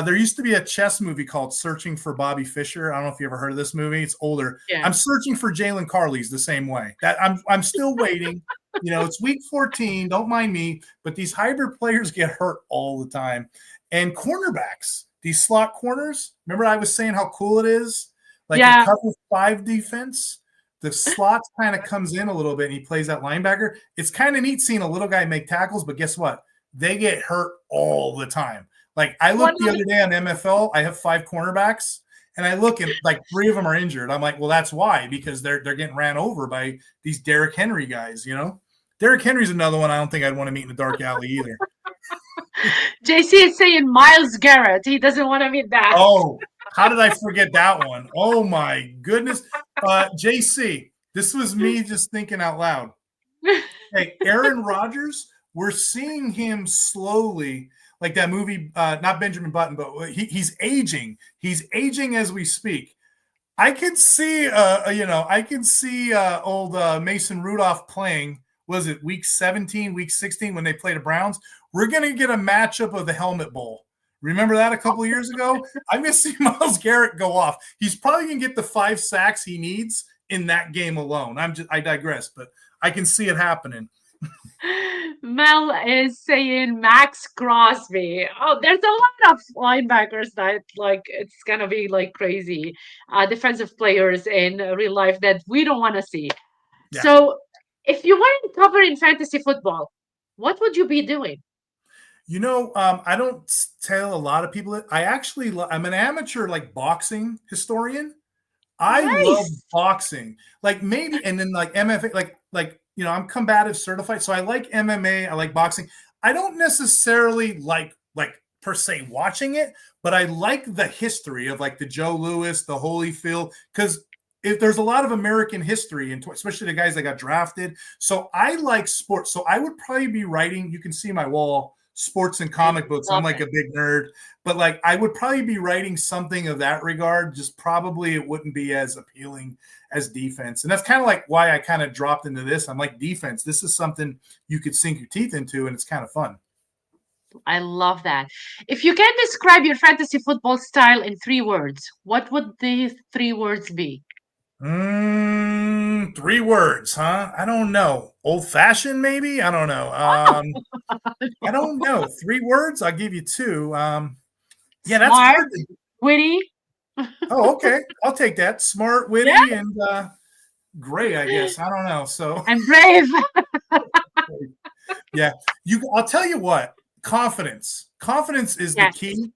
There used to be a chess movie called Searching for Bobby Fischer. I don't know if you ever heard of this movie. It's older. Yeah. I'm searching for Jalen Carley's the same way. That I'm still waiting. It's week 14. Don't mind me. But these hybrid players get hurt all the time. And cornerbacks, these slot corners. Remember I was saying how cool it is? Like in cover 5 defense, the slot kind of comes in a little bit and he plays that linebacker. It's kind of neat seeing a little guy make tackles, but guess what? They get hurt all the time. Like I looked the other day on MFL, I have 5 cornerbacks, and I look and like 3 of them are injured. I'm like, well, that's why, because they're getting ran over by these Derrick Henry guys. Derrick Henry's another one I don't think I'd want to meet in a dark alley either. JC is saying Miles Garrett. He doesn't want to meet that. Oh, how did I forget that one? Oh my goodness. JC, this was me just thinking out loud. Hey, Aaron Rodgers, we're seeing him slowly, like that movie, not Benjamin Button, but he's aging. He's aging as we speak. I could see, old Mason Rudolph playing. Was it week 17, week 16 when they played the Browns? We're going to get a matchup of the Helmet Bowl. Remember that a couple of years ago? I'm going to see Myles Garrett go off. He's probably going to get the 5 sacks he needs in that game alone. I digress, but I can see it happening. Mel is saying Max Crosby. Oh, there's a lot of linebackers that like it's gonna be like crazy defensive players in real life that we don't want to see. Yeah. So, if you weren't covering fantasy football, what would you be doing? I don't tell a lot of people. I'm an amateur like boxing historian. I love Nice. boxing, like maybe, and then like MFA, I'm combative certified, so I like MMA. I like boxing. I don't necessarily like per se watching it, but I like the history of like the Joe Louis, the Holyfield, because if there's a lot of American history, and especially the guys that got drafted. So I like sports. So I would probably be writing. You can see my wall. Sports and I comic books. I'm love like it. a big nerd, but like I would probably be writing something of that regard. Just probably it wouldn't be as appealing as defense. And that's kind of like why I kind of dropped into this. I'm like, defense, this is something you could sink your teeth into, and it's kind of fun. I love that. If you can describe your fantasy football style in 3 words, what would the 3 words be? 3 words, huh? I don't know. Old fashioned, maybe? I don't know. I don't know. 3 words? I'll give you two. Yeah, that's Smart, hard to. witty. Oh, okay. I'll take that. Smart, Yeah, witty, and gray, I guess. I don't know. So and brave. yeah, I'll tell you what. Confidence. Confidence is the Yes, key.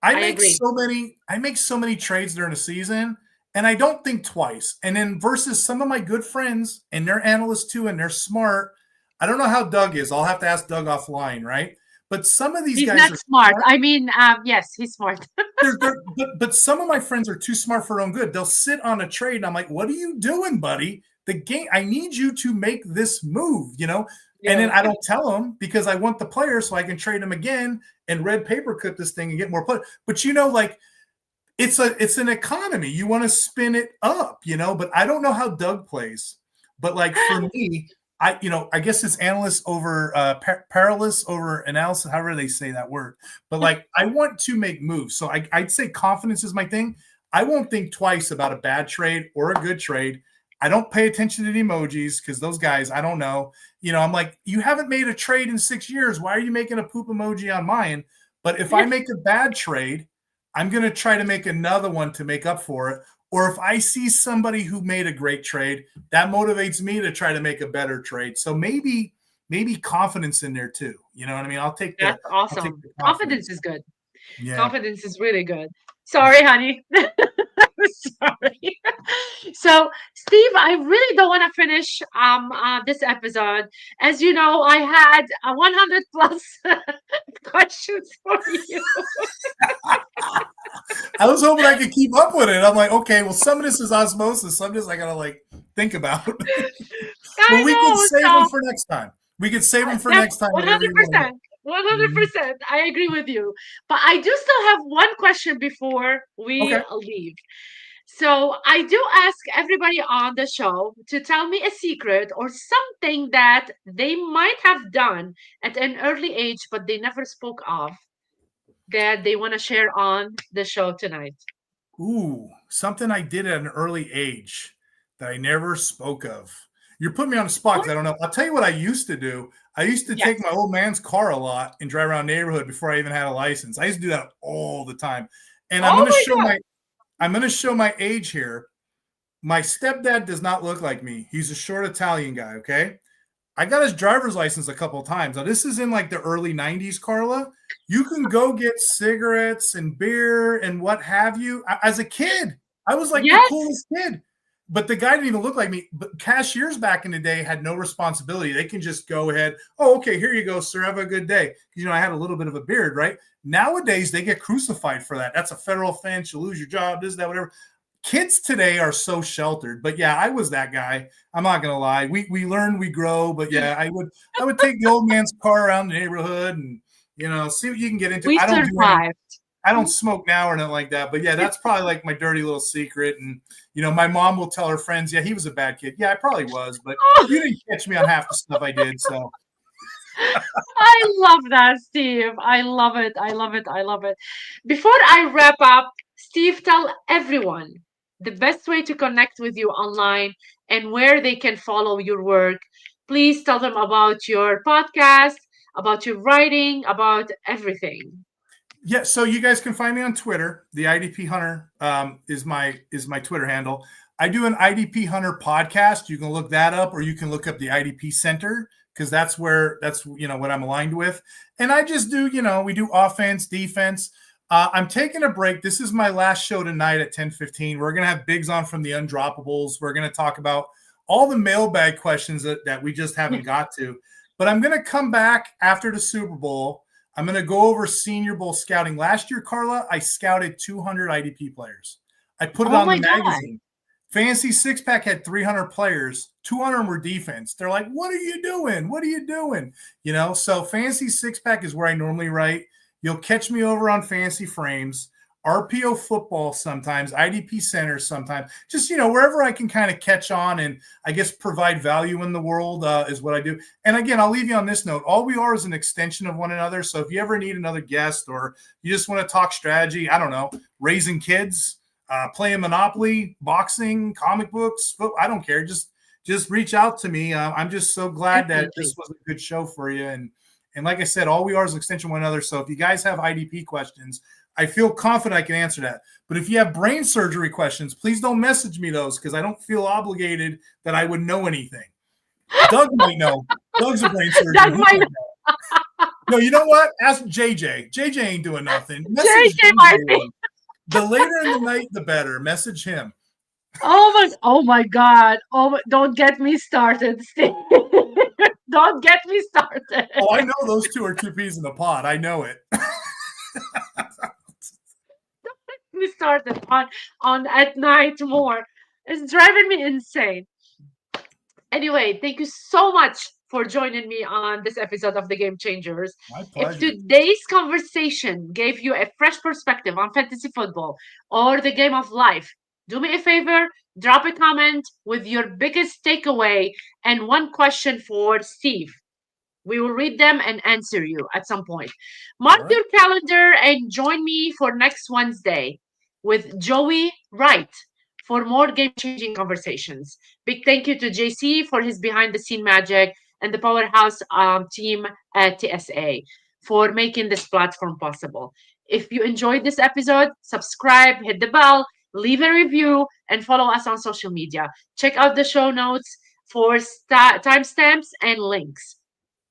I I make agree. so many. I make so many trades during the season, and I don't think twice. And then versus some of my good friends, and they're analysts too, and they're smart. I don't know how Doug is. I'll have to ask Doug offline, right? But some of these He's guys not are smart. smart. I mean, yes, he's smart. But some of my friends are too smart for their own good. They'll sit on a trade, and I'm like, "What are you doing, buddy? The game. I need you to make this move, And then Yeah. I don't tell them because I want the player so I can trade them again and red paper clip this thing and get more play. But like it's an economy. You want to spin it up, But I don't know how Doug plays. But like for me, I guess it's analyst over perilous over analysis, however they say that word. But like I want to make moves. So I'd say confidence is my thing. I won't think twice about a bad trade or a good trade. I don't pay attention to the emojis because those guys, I don't know. I'm like, you haven't made a trade in 6 years. Why are you making a poop emoji on mine? But if I make a bad trade, I'm going to try to make another one to make up for it. Or if I see somebody who made a great trade, that motivates me to try to make a better trade. So maybe confidence in there too. You know what I mean? I'll take That's the awesome. Confidence confidence. is good. Yeah. Confidence is really good. Sorry, honey. Sorry. So, Steve, I really don't want to finish this episode. As you know, I had 100 plus questions for you. I was hoping I could keep up with it. I'm like, okay, well, some of this is osmosis. Some of this I gotta like think about. Well, I we can know. save them So, for next time. We could save them for that's next time. Whatever you want. 100%. Mm-hmm. 100%. I agree with you. But I do still have one question before we Okay. leave. So I do ask everybody on the show to tell me a secret or something that they might have done at an early age, but they never spoke of that they want to share on the show tonight. Ooh, something I did at an early age that I never spoke of. You're putting me on the spot because I don't know. I'll tell you what I used to do. I used to take Yes. my old man's car a lot and drive around the neighborhood before I even had a license. I used to do that all the time. And Oh my God. I'm going to show my age here. My stepdad does not look like me. He's a short Italian guy, okay? I got his driver's license a couple of times. Now, this is in like the early 90s, Carla. You can go get cigarettes and beer and what have you. As a kid, I was like the Yes. coolest kid. but the guy didn't even look like me. But cashiers back in the day had no responsibility. They can just go ahead. Oh, okay, here you go, sir. Have a good day. You know, I had a little bit of a beard, right? Nowadays, they get crucified for that. That's a federal offense. You lose your job, this, that, whatever. Kids today are so sheltered. But yeah, I was that guy. I'm not gonna lie. We learn, we grow. But yeah, I would take the old man's car around the neighborhood and see what you can get into. We survived. I don't smoke now or nothing like that. But yeah, that's probably like my dirty little secret. And my mom will tell her friends, yeah, he was a bad kid. Yeah, I probably was, but you didn't catch me on half the stuff I did. So I love that, Steve. I love it. I love it. I love it. Before I wrap up, Steve, tell everyone the best way to connect with you online and where they can follow your work. Please tell them about your podcast, about your writing, about everything. yeah, so you guys can find me on Twitter. The IDP Hunter is my Twitter handle. I do an IDP Hunter podcast. You can look that up, or you can look up the IDP Center because that's what I'm aligned with. And I just do we do offense, defense. I'm taking a break. This is my last show tonight at 10:15. We're gonna have Biggs on from the Undroppables. We're gonna talk about all the mailbag questions that we just haven't got to. But I'm gonna come back after the Super Bowl. I'm going to go over Senior Bowl scouting. Last year, Carla, I scouted 200 IDP players. I put it Oh on my the God. magazine. Fantasy Six Pack had 300 players. 200 were defense. They're like, what are you doing? What are you doing? So Fantasy Six Pack is where I normally write. You'll catch me over on Fantasy Frames, RPO Football sometimes, IDP Centers sometimes. Just, wherever I can kind of catch on and I guess provide value in the world is what I do. And again, I'll leave you on this note. All we are is an extension of one another. So if you ever need another guest or you just want to talk strategy, I don't know, raising kids, playing Monopoly, boxing, comic books, I don't care. Just reach out to me. I'm just so glad that Definitely. this was a good show for you. And like I said, all we are is an extension of one another. So if you guys have IDP questions, I feel confident I can answer that. But if you have brain surgery questions, please don't message me those because I don't feel obligated that I would know anything. Doug might know. Doug's a brain surgeon. That's He my might know. No, you know what? Ask JJ. JJ ain't doing nothing. Message JJ might be. JJ. The later in the night, the better. Message him. Oh my God. Don't get me started, Steve. Don't get me started. Oh, I know those two are two peas in a pod. I know it. Me started on at night more. It's driving me insane. Anyway, thank you so much for joining me on this episode of the Game Changers. My If pleasure. today's conversation gave you a fresh perspective on fantasy football or the game of life, do me a favor, drop a comment with your biggest takeaway and one question for Steve. We will read them and answer you at some point. Mark All right. your calendar and join me for next Wednesday with Joey Wright for more game changing conversations. Big thank you to JC for his behind the scene magic and the Powerhouse team at TSA for making this platform possible. If you enjoyed this episode, subscribe, hit the bell, leave a review, and follow us on social media. Check out the show notes for timestamps and links.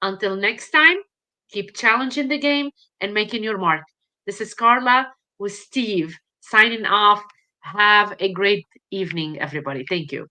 Until next time, keep challenging the game and making your mark. This is Carla with Steve signing off. Have a great evening, everybody. Thank you.